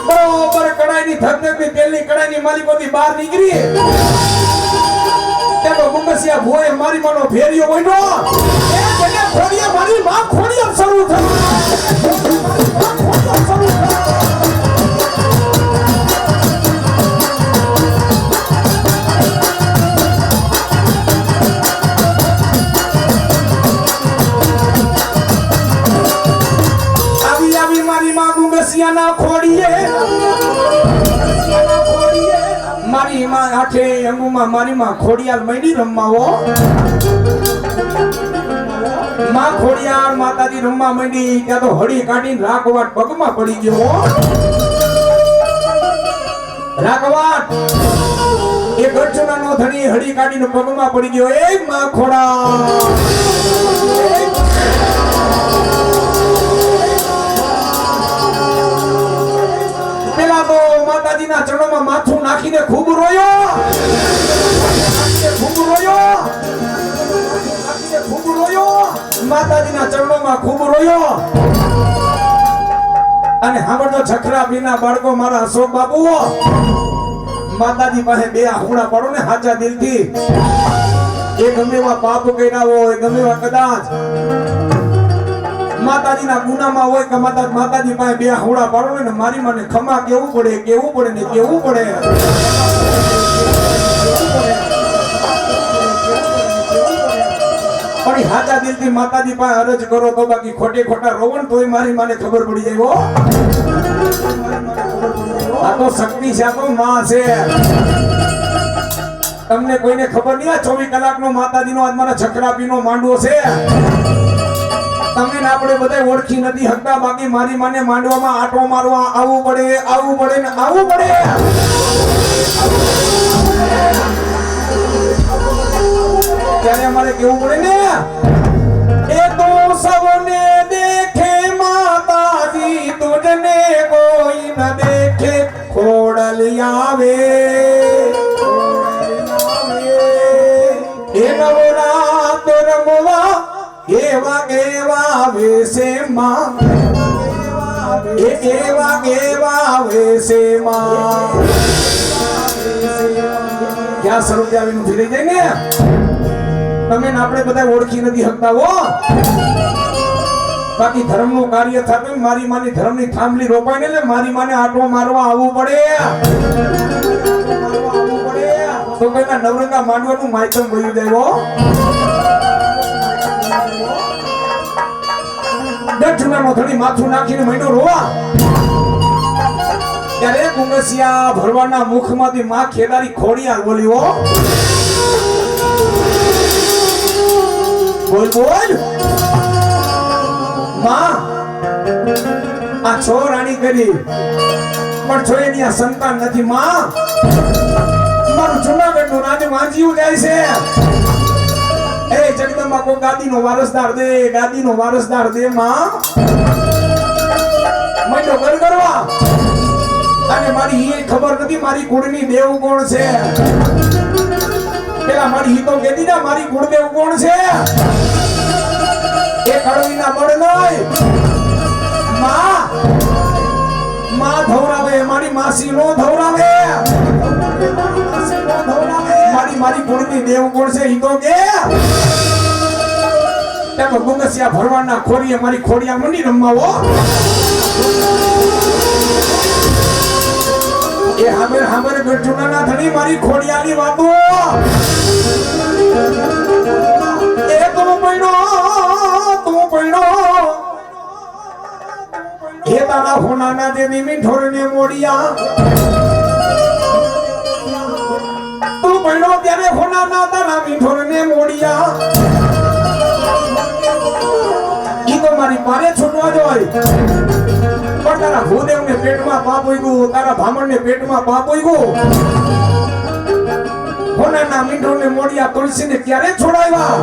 બરોબર કડાઈની ધગધગની તેલની કડાઈની માલિકો થી બહાર નીકળી તેમાં ગુંગસિયા ભોએ મારી માનો ફેરિયો વણ્યો એ જેને ખોડિયા મારી માં ખોડિયા શરૂ થઈ ગુંગસિયાના ખોડીએ મારી માં આઠે અંગુમાં મારી માં ખોડિયાર મૈડી રમવાવો માં ખોડિયાર માતાજી રમવા મૈડી ત્યાં તો હળી કાઢીને રાખવાટ પગમાં પડી ગયો રાખવાટ એ ગરચુનાનો ધણી હળી કાઢીને પગમાં પડી ગયો એ માં ખોડા માતાજીના ચરણોમાં માથું નાખીને ખૂબ રોયો માતાજીના ચરણોમાં ખૂબ રોયો અને સાંભળજો છખરા બીના બાળકો મારા અશોક બાપુ માતાજી પાસે બે આહુડા પાડો ને સાચા દિલથી એ ગમે એવા પાપ કર્યા હોય ગમે એવા કદાચ માતાજીના ગુનામાં હોય કે માતાજી પાસે બે હોડા પાડો ને મારી મને ખમા કેવું પડે ને કેવું પડે પણ હાચા દિલથી માતાજી પાસે અરજ કરો તો બાકી ખોટે ખોટા રોવો ને તોય મારી મને ખબર પડી જાય હો આ તો શક્તિ છે આ તો માં છે તમને કોઈને ખબર નહીં આ 24 કલાકનો માતાજીનો આજ મારા છકરાપીનો માંડવો છે તમે આપણે બધા ઓળખી નથી હકતા બાકી મારી માને માંડવામાં આટો મારવા આવવું પડે ને આવવું પડે ત્યારે અમારે કેવું પડે ને એ તો સૌને દેખે માતાજી તુજને કોઈ ન દેખે ખોડલ આવે એ નવરાત રમવા એવા વેસે માં એવા વેસે માં ક્યાં સ્વરૂપે આવીને ફરી જાય ને તમે આપણે બધા ઓળખી નથી શકતા હો બાકી ધર્મનું કાર્ય થતું મારી માની ધર્મની થાંભલી રોપાય ને એટલે મારી માને આટો મારવા આવવું પડે તો કઈના નવરંગા માંડવાનું માયતમ વયું જાય હો ગઠનાનો ધણી માથું નાખીને મહિનો રોવા ત્યારે ગુંગસિયા ભરવાના મુખમાંથી માં ખેદારી ખોડિયાર બોલી હો બોલ માં આ છો રાણી કરી પણ છો એની આ સંતાન નથી માં મારું જુનાગઢનું રાજ માંજીયું જાય છે એ જગદંબા કો ગાદીનો વારસદાર દે માં મહિનો બંધ કરવા અને મારી એ ખબર નથી મારી કુળની દેવ કોણ છે પેલા મારી હિતો કેતી ના મારી કુળદેવ કોણ છે એ કડવીના બળ નહીં માં ધવરાવે મારી માસી નો ધવરાવે મારી કુળની દેવ કોણ છે હિતો કે તેમ ગુંગસિયા ભરવાના ખોરીએ મારી ખોડિયા મંડી રમવાવો એ હામેર ગઢુનાના ધણી મારી ખોડિયાની વાતો એ તું પૈણો એ તારા હોનાના દેવી મીઠોરને મોડિયા તું પૈણો ત્યારે હોનાના તારા મીઠોરને મોડિયા ઈ તો મારી પારે છૂટવા જોય પણ તારા ભૂદેવને પેટમાં પાપ ઉગ્યું તારા ભામણને પેટમાં પાપ ઉગ્યું હોનાના મીઠોરને મોડિયા તુલસીને ક્યારે છોડાવ્યા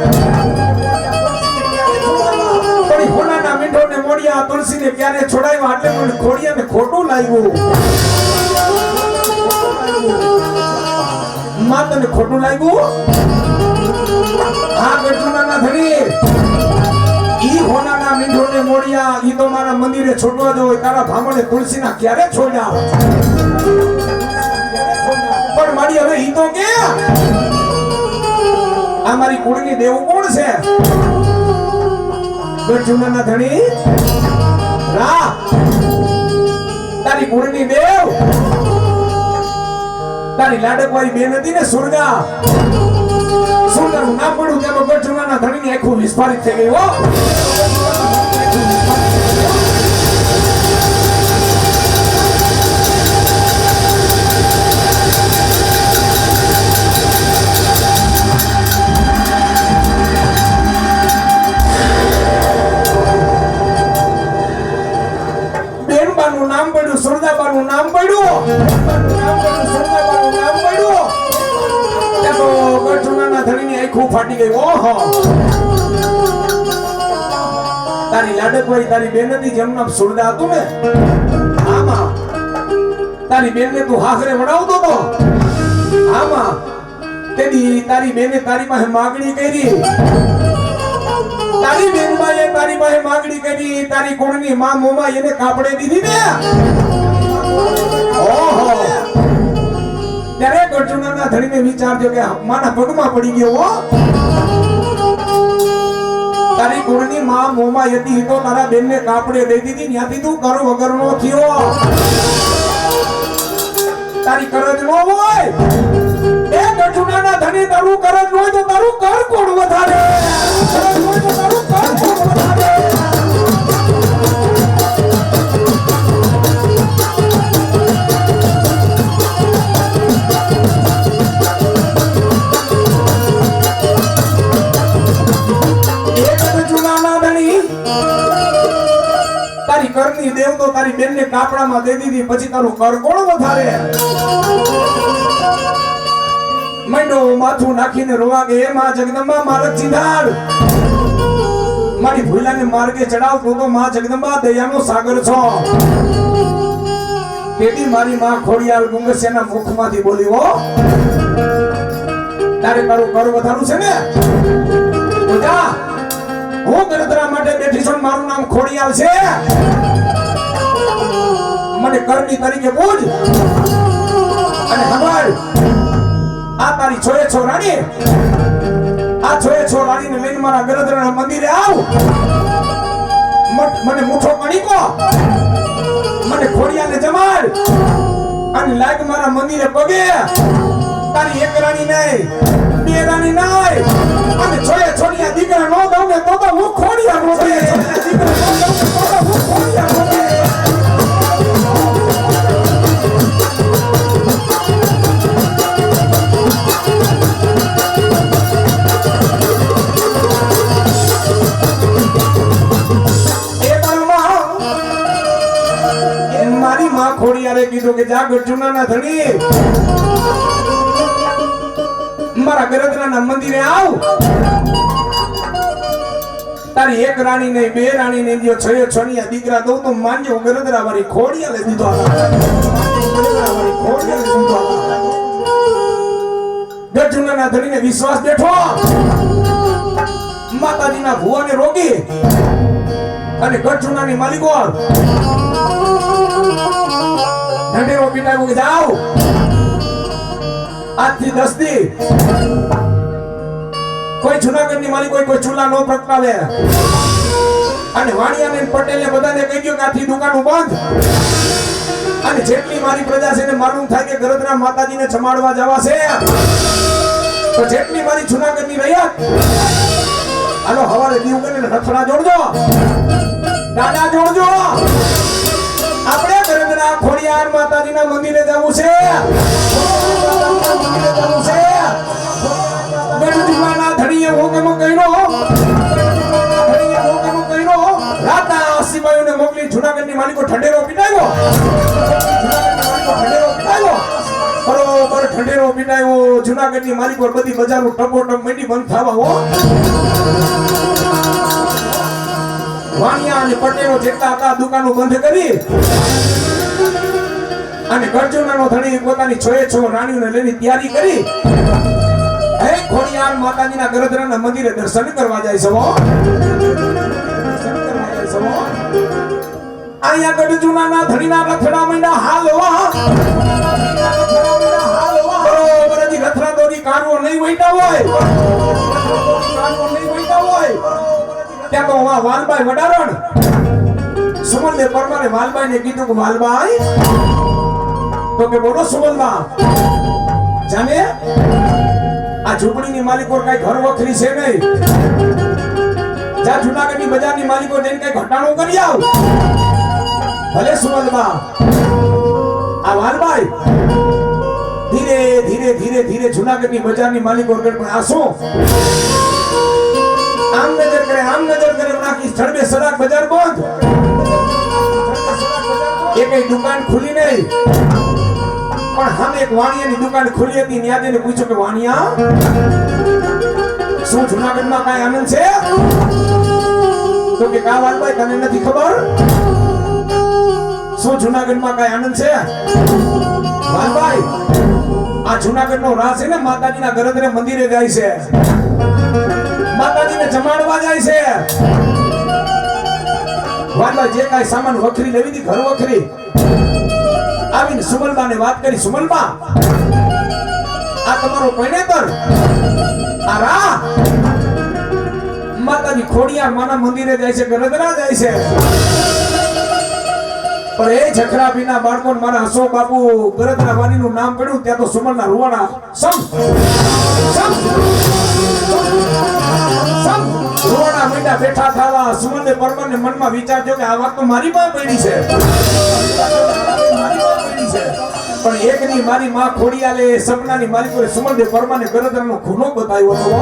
પણ હોનાના મીઠોરને મોડિયા તુલસીને ક્યારે છોડાવ્યા એટલે મને ખોડિયાને ખોટું લાગ્યું માં તને ખોટું લાગ્યું હા ગઢુનાના ધણી ખોડિયા ઈ તો મારા મંદિરે છોડવા દો તારા ભામણે તુલસીના ક્યારે છોડ્યા પણ મારી હવે ઈ તો કે આ મારી કુળની દેવ કોણ છે ગઢુનાના ધણી રા તારી કુળની દેવ તારી લાડકવાળી બેન હતી ને સુરગા સુરગાનું નામ પડ્યું ત્યાં તો ગઢુનાના ધણીની આખું વિસ્ફારિત થઈ ગઈ હો નામ પડ્યું સુરદાબાનું નામ પડ્યું સુરદાબાનું નામ પડ્યું તે તો ગઢુનાના ધણીની આંખો ફાટી ગઈ ઓહો તારી લાડકવાઈ તારી બેન હતી જેનું નામ સુરદા હતું ને આમાં તારી બેનને તું હાખરે વડાવતો તો આમાં તેદી તારી બેને તારી પાસે માગણી કરી તારી બેનબાએ તારી પાસે માગણી કરી તારી કુળની માં મોમાં એને કાપડે દીધી ને ઓહો ત્યારે ગઢુનાના ધણીને વિચારજો કે માના પગમાં પડી ગયો હો તારી કુળની માં મોમાં હતી તો તારા બેનને કાપડે દઈ દીધી ત્યાંથી તું કર વગરનો થયો તારી કરજ નો હોય એ ગઢુનાના ધણી તારું કરજ હોય તો તારું કર કોણ વધારે કરજ હોય તો તારું કર કોણ વધારે તારી કરની દેવ તો તારી બેનને કાપડામાં દઈ દીધી પછી તારું કર કોણ વધારે મંડો માથું નાખીને રોવા કે એ માં જગદંબા મારક ચિંધાડ મારી ભૂલાને માર્ગે ચડાવતો તો માં જગદંબા દયાનો સાગર છો તેથી મારી માં ખોડિયાર ગુંગસિયાના મુખમાંથી બોલી હો તારે તારું કર વધારું છે ને બોજા હું ગરદરા માટે બેઠી છું મારું નામ ખોડિયાર છે મને કરની તરીકે પૂજ અને ખબર આ તારી છોએ છો રાણી આ છોએ છો રાણીને લઈને મારા ગરદરાના મંદિરે આવ મને મુઠો કણીકો મને ખોડિયાને જમાડ અને લાગ મારા મંદિરે પગે તારી એક રાણી નહીં બે રાણી નહીં અને છોએ છોડિયા દીકરા નો દઉં ને તો હું ખોડિયા નો દે દીકરા નો દઉં ને તો હું ખોડિયા નો દે મારી માં ખોડિયારે કીધું કે જા ગઢુનાના ધણી મારા ગરદરાના મંદિરે આવ તારી એક રાણી નહીં બે રાણી નહીં જો છયો છણિયા દીકરા દઉં તો માનજો ગરદરા વાળી ખોડિયાલે દીધો ગરદરા વાળી ખોડિયાલે દીધો ગઢુનાના ધણીને વિશ્વાસ બેઠો માતાજીના ભુવાને રોકી અને ગઢુનાની માલિકો ઢંઢેરો પીટાવ્યો કે જાઓ આજથી 10 દી કોઈ જુનાગઢની માલિક કોઈ ચૂલા નો પ્રગટાવે અને વાણિયાને પટેલને બધાને કહી ગયો કે આથી દુકાનો બંધ અને જેટલી મારી પ્રજા છે ને માલુમ થાય કે ગરદરા માતાજીને જમાડવા જવા છે તો જેટલી મારી જુનાગઢની રૈયત હાલો હવારે દીવ કરીને રથડા જોડજો દાદા જોડજો આપણે ગરદરા ખોડિયાર માતાજીના મંદિરે જવું છે ગઢુનાના ધણીએ હોકમ કર્યો રાતના સિપાહીઓને મોકલી જુનાગઢની માલિકો ઠંડેરો પીટાવ્યો બરોબર ઠંડેરો પીટાવ્યો જુનાગઢની માલિકો બધી બજારો ટપોટપ મંડી બંધ થવા હો વાણિયા અને પટેલો જેટલા હતા દુકાનો બંધ કરી અને ગઢુનાનો ધણી પોતાની છોએ છો રાણીઓને લઈને તૈયારી કરી હે ખોડિયાર માતાજીના ગરદરાના મંદિરે દર્શન કરવા જાય છે સમો આયા ગઢ જૂનાના ધણીના રથડા મહિના હાલવા બરોબર જી રથડા દોરી કારવો નહીં વઈતા હોય ત્યાં તો વાલબાઈ વડારણ સુમલને પરમારે વાલબાઈને કીધું કે વાલબાઈ તો કે બોલો સુમલમાં જાને આ ઝૂંપડીની માલિકો કઈ ઘર વખરી છે નહીં જા જૂનાગઢની બજારની માલિકો જઈને કઈ ઘટાડો કરી આવ ભલે સુમલમાં આ વાલબાઈ ધીરે ધીરે ધીરે ધીરે જૂનાગઢની બજારની માલિકો પણ આસો આમ નજર કરે નાખી સ્થળે સરાક બજાર બંધ એકઈ દુકાન ખુલી નહીં પણ હમ એક વાણિયાની દુકાન ખુલી હતી ત્યાં જઈને પૂછ્યું કે વાણિયા શું જૂનાગઢમાં કાંઈ આનંદ છે તો કે કા વાલભાઈ તને નથી ખબર શું જૂનાગઢમાં કાંઈ આનંદ છે વાલભાઈ આ જૂનાગઢનો રાસ છે ને માતાજીના ગરદરે મંદિરે જાય છે માતાજીને જમાડવા જાય છે વાલભાઈ જે કાંઈ સામાન વખરી લેવી હતી ઘર વખરી આવીને સુમલબાને વાત કરી સુમલબા આ તમારો પૈણેતર આ રા માતાજી ખોડિયાર માના મંદિરે જાય છે ગરદરા જાય છે પણ એ જખરા બીના બાળકો મારા હસો બાપુ ગરદરા વાણીનું નામ પડ્યું ત્યાં તો સુમલના રૂવાડા રૂવાડા મીંડા બેઠા થાવા સુમલને પરમારને મનમાં વિચારજો કે આ વાત તો મારી માં પડી છે પણ એકની મારી માં ખોડિયાલે સપનાની માલિકોએ સુમલને પરમારને ગરદરાનો ખૂનો બતાવ્યો હતો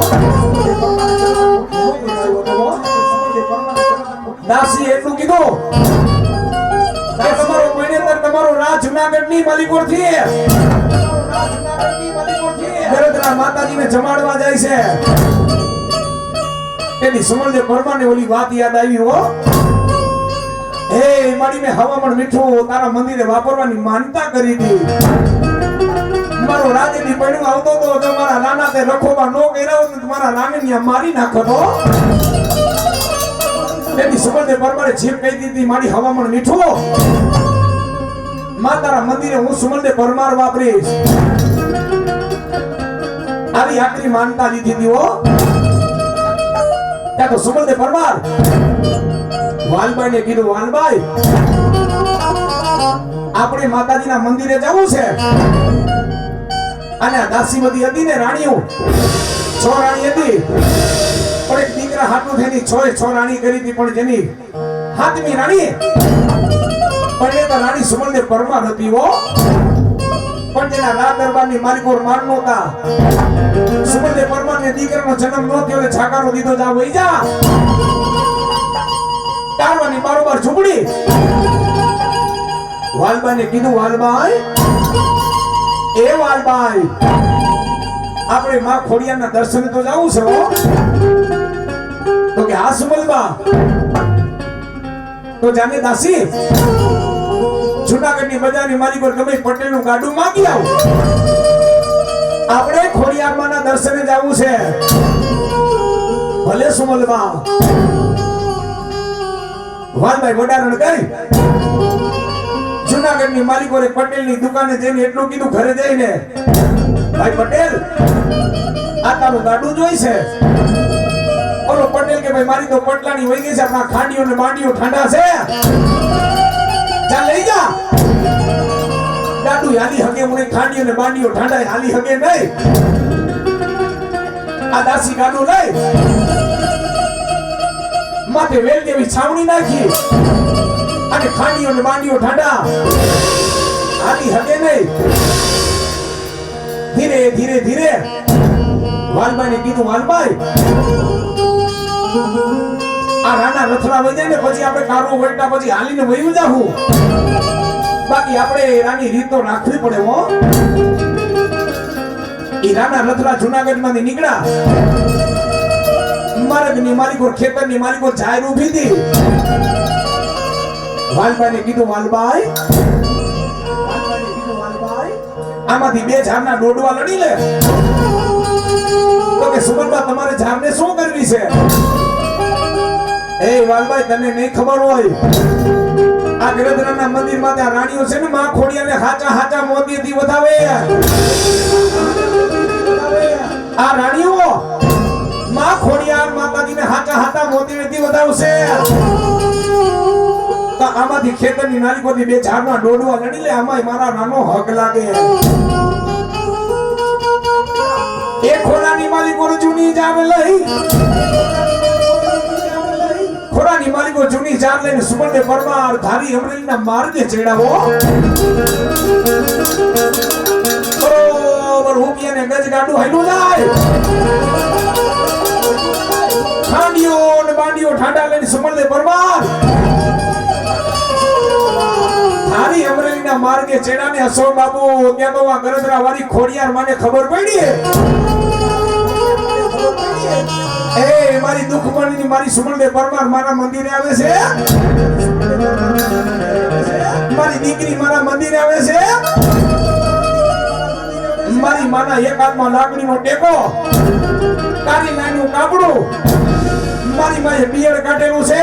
દાસી એટલું કીધું કે તમારો પૈણેતર તમારો રાજ જૂનાગઢની માલિકોથી ગરદરા માતાજીને જમાડવા જાય છે એની સુમલને પરમારને ઓલી વાત યાદ આવી હો હે મારી મે હવામણ મીઠું તારા મંદિરે વાપરવાની માનતા કરી હતી મારો રાજની પૈણું આવતો તો તમારા નાના તે રખોબા નો કર્યા હોત તમારા નાને મારી નાખો તો એની સુમલને પરમારે જીભ કહી દીધી મારી હવામણ મીઠું માં તારા મંદિરે હું સુમલને પરમાર વાપરીશ આવી આખરી માનતા લીધી હતી હો ત્યાં તો સુમલને પરમાર વાલબાઈને કીધું વાલબાઈ આપણે માતાજીના મંદિરે જવું છે અને આ દાસીમતી હતી ને રાણીઓ છ રાણી હતી પણ એક દીકરા હાથનું થઈને છ રાણી કરી હતી પણ જેની હાથમી રાણી પણ એ તો રાણી સુમલને પરમાર હતી હો પણ જેના રાજ દરબારની માલિકો માર નહોતા સુમલને પરમારને દીકરાનો જન્મ ન થયો એટલે છાકારો દીધો જા વઈ જા તારવાની બારોબાર ઝૂંપડી વાલબાઈને કીધું વાલબાઈ એ વાલબાઈ આપણે માં ખોડિયારના દર્શન તો જાવું છે હો તો કે હા સુમલબા તો જાને દાસી જૂનાગઢની બજારની માલિકો ગમે પટેલનું ગાડું માંગી આવ આપણે ખોડિયારમાંના દર્શને જાવું છે ભલે સુમલબા વાલભાઈ વડારણ ગઈ જૂનાગઢની માલિકોને પટેલની દુકાને જઈને એટલું કીધું ઘરે જઈને ભાઈ પટેલ આ તારું ગાડું જોઈ છે ઓલો પટેલ કે ભાઈ મારી તો પટલાની વહી ગઈ છે આપણા ખાંડીઓ ને બાંડીઓ ઠંડા છે ચાલ લઈ જા ગાડું હાલી હગે મને ખાંડીઓ ને બાંડીઓ ઠંડા હાલી હગે નહીં આ દાસી ગાડું લઈ માથે વેલ જેવી છાવણી નાખી અને ખાંડીઓ ને બાંડીઓ ઠંડા હાલી હગે નહીં ધીરે ધીરે ધીરે વાલબાઈને કીધું વાલબાઈ આ રાણા રથડા વઈ જાય ને પછી આપણે કારો વળતા પછી હાલીને વયું જાવું બાકી આપણે રાની રીત તો રાખવી પડે હો ઈ રાણા રથડા જૂનાગઢમાંથી નીકળ્યા માર્ગની માલિકો ખેતરની માલિકો જાહેર ઊભી હતી વાલબાઈને કીધું વાલબાઈ આમાંથી બે ઝાડના દોડવા લડી લે તો કે સુમલબા તમારે ઝાડને શું કરવી છે એ વાલભાઈ તને નહીં ખબર હોય આ ગરદરાના મંદિરમાં ત્યાં રાણીઓ છે ને માં ખોડિયાને હાચા હાચા મોતીથી વધાવે આ રાણીઓ માં ખોડિયાર માતાજીને હાચા હાચા મોતીથી વધાવશે તો આમાંથી ખેતરની નારીકોથી બે ઝાડના ડોડવા લડી લે આમાં મારા નાનો હક લાગે એ ખોરાની માલિકો જૂની જામ લઈ ખોરાની માલિકો જૂની જામ લઈને સુમનને પરમાર ધારી અમરેલીના માર્ગે ચડાવો બરોબર હુકિયાને ગજ ગાડું હાલ્યું જાય ખાંડીઓ ને બાંડીઓ ઠાડા લઈને સુમનને પરમાર ધારી અમરેલીના માર્ગે ચડાને અશોક બાબુ ત્યાં તો આ ગરદરા વાળી ખોડિયાર મને ખબર પડી એ મારી દુખમણીની મારી સુમનબે પરમાર મારા મંદિરે આવે છે મારી દીકરી મારા મંદિરે આવે છે મારી માના એક હાથમાં લાકડીનો ટેકો તારી નાનું કાપડું મારી માએ બિયડ કાઢેલું છે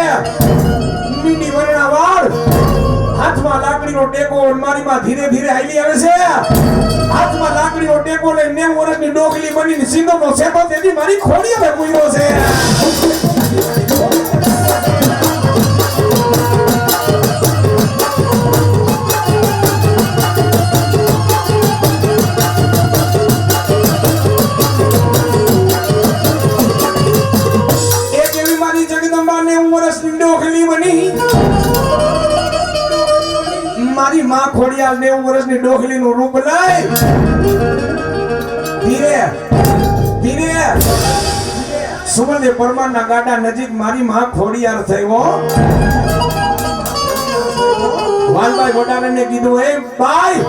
મીંડી વરણા વાળ હાથમાં લાકડીનો ટેકો મારી માં ધીરે ધીરે હાલી આવે છે હાથમાં લાકડીનો ટેકો લઈને 90 વર્ષની ડોકલી બનીને સિંદૂરનો સેતો તેથી મારી ખોડિયાને પૂર્યો છે એક એવી મારી જગદંબા 90 વર્ષની ડોકલી બની મારી માં ખોડિયાર 90 વર્ષની ડોકલીનું રૂપ લઈ ધીરે ધીરે સુમનબે પરમારના ગાડા નજીક મારી માં ખોડિયાર થયો વાલભાઈ વડારાને કીધું એ ભાઈ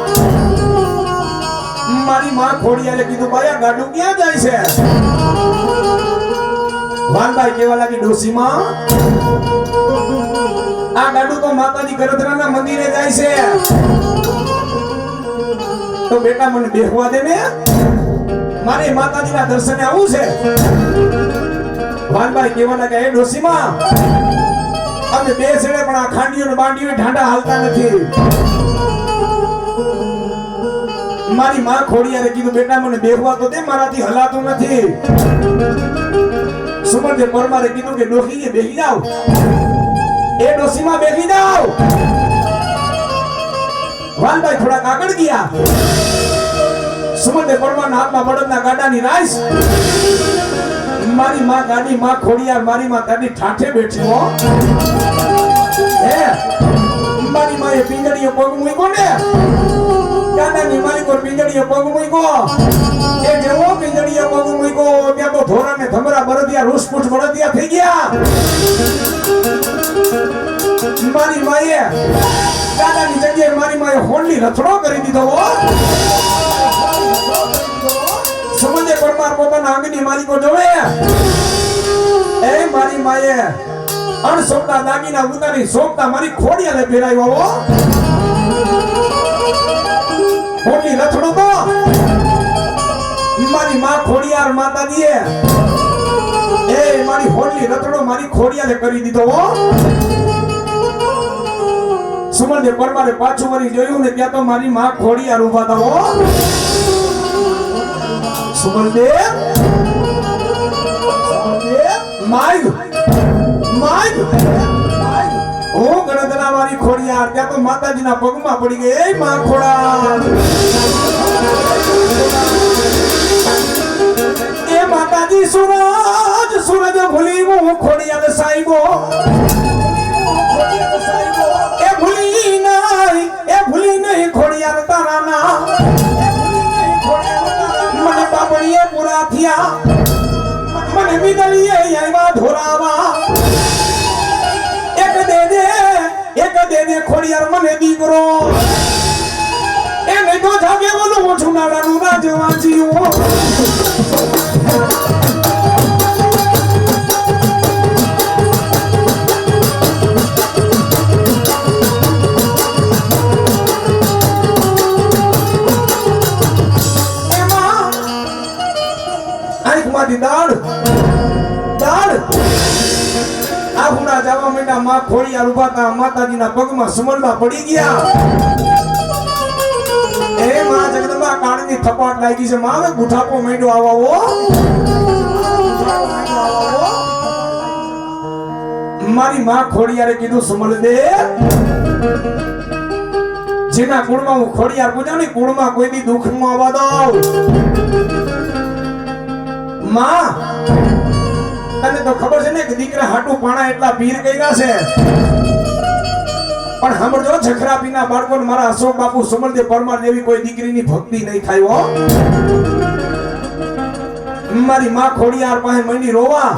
મારી માં ખોડિયારે કીધું ભાઈ આ ગાડું ક્યાં જાય છે વાલભાઈ કેવા લાગી ડોસીમાં આ ગાડું તો માતાજી ગરદરાના મંદિરે જાય છે તો બેટા મને બેહવા દે ને મારે માતાજીના દર્શને આવવું છે વાલભાઈ કેવા લાગે એ ડોસીમાં અમે બે છેડે પણ આ ખાંડીઓ ને બાંડીઓ ઢાંડા હાલતા નથી મારી માં ખોડિયારે કીધું બેટા મને બેહવા તો દે મારાથી હલાતું નથી સુમનબે પરમારે કીધું કે ડોકીએ બેહી જાવ એ ડોસીમાં બેસી જાવ વાલભાઈ થોડા આગળ ગયા સુમનબે પરમારના હાથમાં બળદના ગાડાની રાઈસ મારી માં ગાડી માં ખોડિયાર મારી માં ગાડી ઠાઠે બેઠી હો હે મારી માએ પિંજડીએ પગ મૂક્યો ને ગાડાની માલિકો પિંજડીએ પગ મૂક્યો એ જેવો પિંજડીએ પગ મૂક્યો ત્યાં તો ધોરાને ધમરા બળદિયા રૂસપૂઠ બળદિયા થઈ ગયા મારી માએ દાદાની જગ્યાએ મારી માએ હોંડલી રથડો કરી દીધો સુમનબે પરમાર પોતાના આંગણી માલિકો જોવે એ મારી માએ અણસોપતા દાગીના ઉતારી સોપતા મારી ખોડિયાને ફેરાવ્યો હોંડલી રથડો તો મારી માં ખોડિયાર માતાજીએ એ મારી હોંડલી રથડો મારી ખોડિયાને કરી દીધો સુમનબે પરમારે પાછું વળી જોયું ને ત્યાં તો મારી માં ખોડિયાર ઊભા હતા હો સુમનબે માય માય ઓ ગણદરા વાળી ખોડિયાર ત્યાં તો માતાજીના પગમાં પડી ગઈ એ માં ખોડા એ માતાજી સૂરજ ભૂલી હું ખોડિયાર સાઈબો એ ભૂલી નહીં ખોડિયાર તારા ના મને બાપડીએ પૂરા થયા મને વિદળીએ આવ્યા ધોરાવા એક દે દે ખોડિયાર મને દીકરો એ નહીં તો જાગે બોલું છું નાડાનું રાજવાજીઓ દાળ દાળ આ હુના માંડ્યા માં ખોડિયાર ઉભા હતા માતાજીના પગમાં સમલમાં પડી ગયા એ માં જગદંબા કાળની થપાટ લાગી છે માં હવે ગુઠાપો માંડ્યો આવો મારી માં ખોડિયારે કીધું સમલ દે જેના કુળમાં હું ખોડિયાર પૂજા ની કુળમાં કોઈ દી દુઃખ નું આવવા દઉં માં તને તો ખબર છે ને કે દીકરા હાટુ પાણા એટલા પીર કર્યા છે પણ સાંભળજો જખરા પીના બાળકોને મારા અશોક બાપુ સુમલદેવ પરમાર જેવી કોઈ દીકરીની ભક્તિ નહીં થાય હો મારી માં ખોડિયાર પાસે મંડી રોવા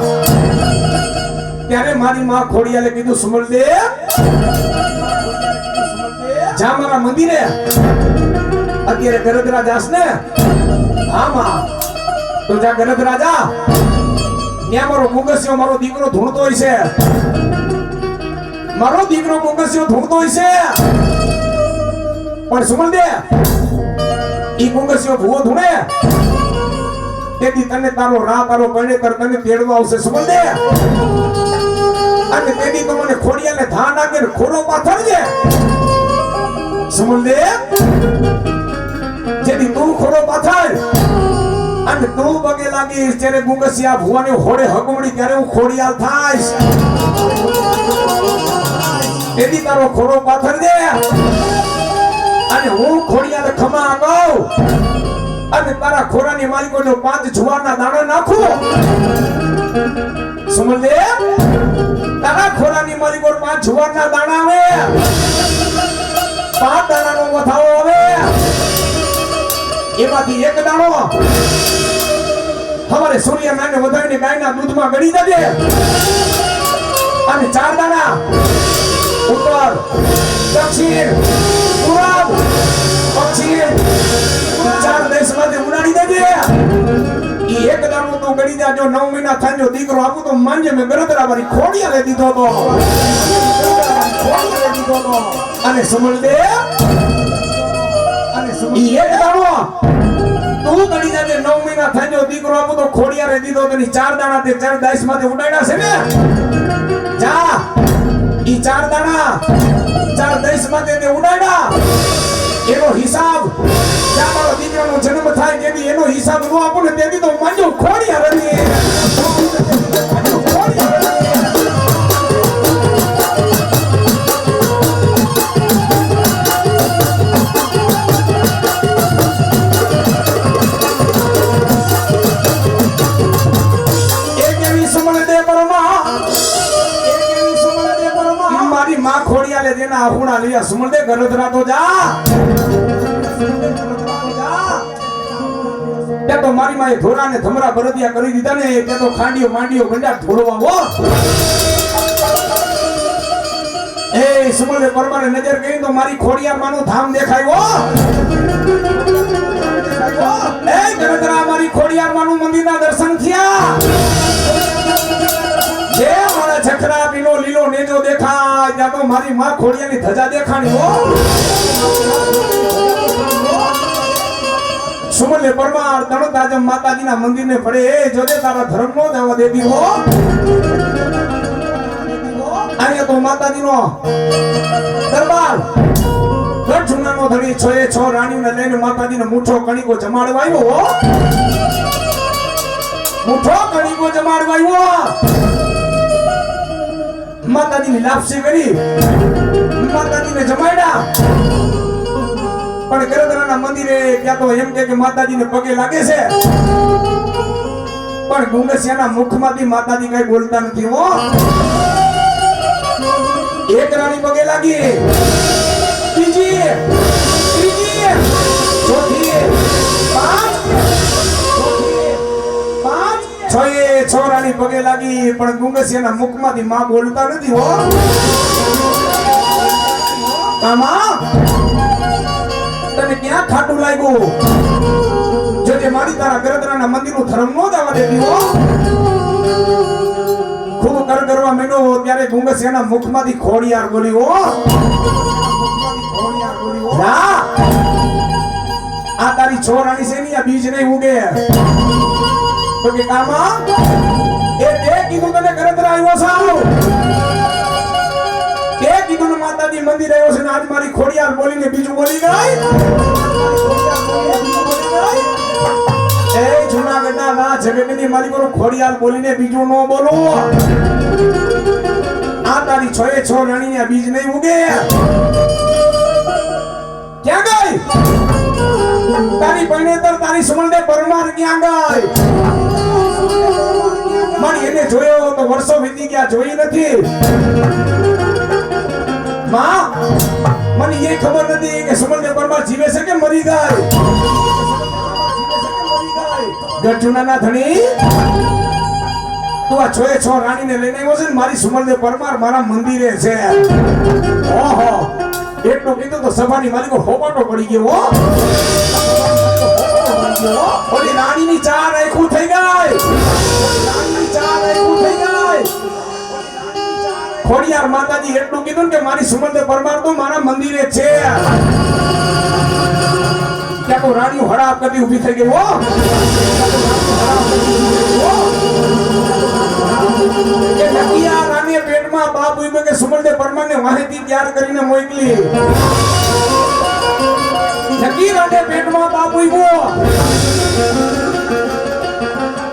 ત્યારે મારી માં ખોડિયારે કીધું સુમલદેવ જા મારા મંદિરે અત્યારે ગરદરા જાસ ને હા માં તો જા ગરદરા જા ત્યાં મારો મુગસ્યો મારો દીકરો ધૂણતો હોય છે મારો દીકરો મુગસ્યો ધૂણતો હોય છે પણ સુમલદેવ ઈ મુગસ્યો ભૂવો ધૂણે તેથી તને તારો રા તારો પરણેતર તને તેડવા આવશે સુમલદેવ અને તેથી તો મને ખોડિયાને ધા નાખે ને ખોરો પાથરજે સુમલદેવ જેથી તું ખોરો પાથર અને તું પગે લાગીશ ત્યારે ગુંગસિયા ભુવાને હોડે હકમણી ત્યારે હું ખોડિયાલ થાઈશ તેથી તારો ખોરો પાથર દે અને હું ખોડિયાલ ખમા કહું અને તારા ખોરાની માલિકો જો 5 જુવારના દાણા નાખું સુમલદેવ તારા ખોરાની માલિકો 5 જુવારના દાણા આવે 5 દાણાનો વધાવો આવે એમાંથી એક દાણો હમારે સૂર્યનારાયણ વધાવીને ગાયના દૂધમાં ગળી દેજે અને 4 દાણા ઉત્તર દક્ષિણ પૂર્વ પશ્ચિમ 4 દેશમાંથી ઉડાડી દેજે ઈ એક દાણો તો ગળી દેજો 9 મહિના થાય જો દીકરો આપું તો માનજે મે ગરદરા વાળી ખોડિયાલે દીધો તો અને સમલદેવ ઈ એક દાણો તું ગણી જાજે 9 મહિના થાય જો દીકરો આપું તો ખોડિયારે દીધો તો 4 દાણા તે 4 દાઈસ માંથી ઉડાડ્યા છે ને જા ઈ 4 દાણા 4 દાઈસ માંથી તે ઉડાડ્યા એનો હિસાબ જા મારો દીકરાનો જન્મ થાય તેથી એનો હિસાબ નો આપું ને તેથી તો માનજો ખોડિયાર હતી ખોડિયાલે દેના આહુણા લીયા સુમલદેવ ગરદરા તો જા તે તો મારી માએ ધોરાને ધમરા બરદિયા કરી દીધા ને તે તો ખાંડીઓ માંડીઓ ગંડા ઢોળવા હો એ સુમલદેવ પરમારે નજર કરી તો મારી ખોડિયાર માનું ધામ દેખાયો એ ગરદરા મારી ખોડિયાર માનું મંદિરના દર્શન થયા જે મારા છકરા પીનો લીલો નેજો દેખાય ત્યાં તો મારી માં ખોડિયાની ધજા દેખાણી હો સુમલે પરમાર તણતાજમ માતાજીના મંદિરને પડે એ જોજે તારા ધર્મ નો જવા દેતી હો અહીંયા તો માતાજીનો દરબાર ગઢુનાનો ધણી 6 રાણીઓને લઈને માતાજીને મુઠ્ઠો કણીકો જમાડવા આવ્યો હો મુઠ્ઠો કણીકો જમાડવા આવ્યો માતાજીની લાપસી કરી માતાજીને જમાડ્યા પણ ગરદરાના મંદિરે ત્યાં તો એમ કે માતાજીને પગે લાગે છે પણ ગુંગસિયાના મુખમાંથી માતાજી કઈ બોલતા નથી હો એક રાણી પગે લાગી બીજી ત્રીજી ચોથી 5 રાણી પગે લાગી પણ ગુંગસિયાના મુખમાંથી માં બોલતા નથી હો કામા તને ક્યાં ખાટું લાગ્યું જોજે મારી તારા ગરદરાના મંદિરનું ધર્મ નો જવા દેતી હો ખૂબ કર કરવા માંડ્યો ત્યારે ગુંગસિયાના મુખમાંથી ખોડિયાર બોલી હો જા આ તારી છોરાણી છે ની આ બીજ નહીં ઉગે તો કે કામા એ તે કીધું તને ગરદરા આવ્યો સાવ મંદિર આવ્યો છે ને આજ મારી ખોડિયાર બોલીને બીજું બોલી ગઈ એ જૂનાગઢના ના જગતની મારી કોનો ખોડિયાર બોલીને બીજું ન બોલો આ તારી 6 એ 6 રાણીના બીજ નહીં ઉગે ક્યાં ગઈ તારી પૈણેતર તારી સુમલદે પરમાર ક્યાં ગઈ મારી એને જોયો તો વર્ષો વીતી ગયા જોઈ નથી માં મને એ ખબર નથી કે સુમલદે પરમાર જીવે છે કે મરી ગઈ ગઢુનાના ધણી તું આ 6 એ 6 રાણીને લઈને આવ્યો છે ને મારી સુમલદે પરમાર મારા મંદિરે છે ઓહો એટલું કીધું તો સભાની માલિકો હોબાટો પડી ગયો હો ઓલી રાણીની ચાર આંખું થઈ ગઈ રાણીની ચાર આંખું થઈ ગઈ ખોડિયાર માતાજી એટલું કીધું કે મારી સુમલદે પરમાર તો મારા મંદિરે છે ત્યાં તો રાણીઓ હડાપ કરતી ઊભી થઈ ગઈ હો કે નકિયા રાણીએ પેટમાં બાપ ઉભો કે સુમલદે પરમારને માહિતી તૈયાર કરીને મોકલી નકી રાણે પેટમાં બાપ ઉભો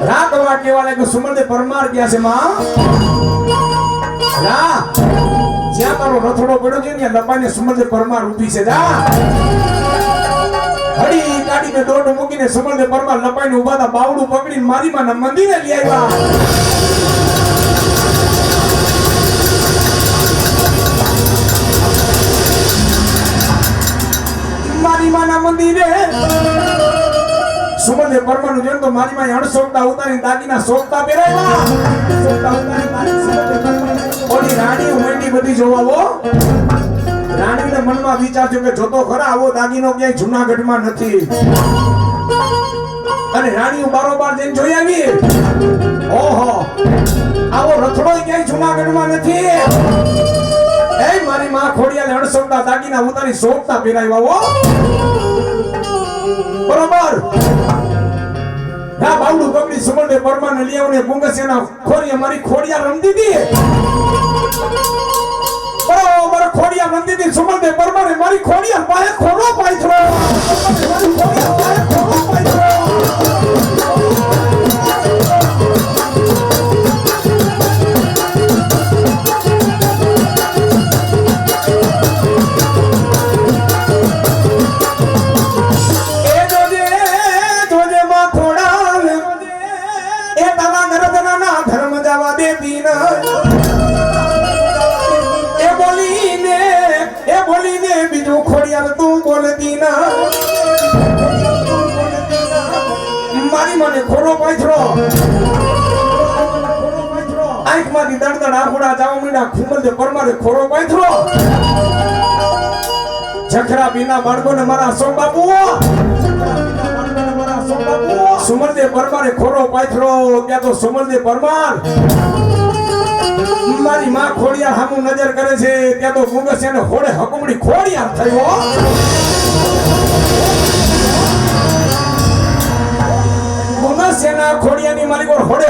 રાકવા કેવા લાગે સુમલદે પરમાર ગયા છે માં રા જ્યાં તારો રથડો પડ્યો છે ને લપાઈને સુમલદે પરમાર ઊભી છે જા હડી કાઢીને દોડ મૂકીને સુમલદે પરમાર લપાઈને ઊભા હતા બાવડું પકડીને મારી માના મંદિરે લઈ આવ્યા મારી માના મંદિરે સુમલદે પરમારનું જોઈને તો મારી માં અણસોકતા ઉતારી દાગીના સોકતા પહેરાવ્યા સોકતા ઉતારી મારી સુમલદે પરમાર ઓલી રાણી ઉમેડી બધી જોવાવો રાણીને મનમાં વિચાર થયો કે જોતો ખરા આવો દાગીનો ક્યાંય જૂનાગઢમાં નથી અને રાણીઓ બારોબાર જઈને જોઈ આવી ઓહો આવો રથડો ક્યાંય જૂનાગઢમાં નથી એ મારી માં ખોડિયાને અણસોકતા દાગીના ઉતારી સોકતા પહેરાવ્યા હો બરોબર ના બાવડું પકડી સુમલદે પરમારને લઈ આવને ગુંગસિયાના ખોરિયા મારી ખોડિયા રમતી હતી બરોબર ખોડિયા રમતી હતી સુમલદે પરમારે મારી ખોડિયા પાસે ખોડો પાથરો મારી ખોડિયા પાસે ખોડો પાથરો બીજું ખોડિયાર તું બોલતી ના મારી મને ખોડો પાથરો આંખમાંથી દળદળ આંખોડા જાવ મીડા સુમલદે પરમારે ખોડો પાથરો જખરા બીના બાળકોને મારા સો બાપુ સુમલદે પરમારે ખોડો પાથરો ત્યાં તો સુમલદે પરમાર મારી માં ખોડિયાર સામું નજર કરે છે ત્યાં તો ગુંગસિયાને હોડે હકુમડી ખોડિયાર થયો ગુંગસિયાના ખોડિયાની મારી કોર હોડે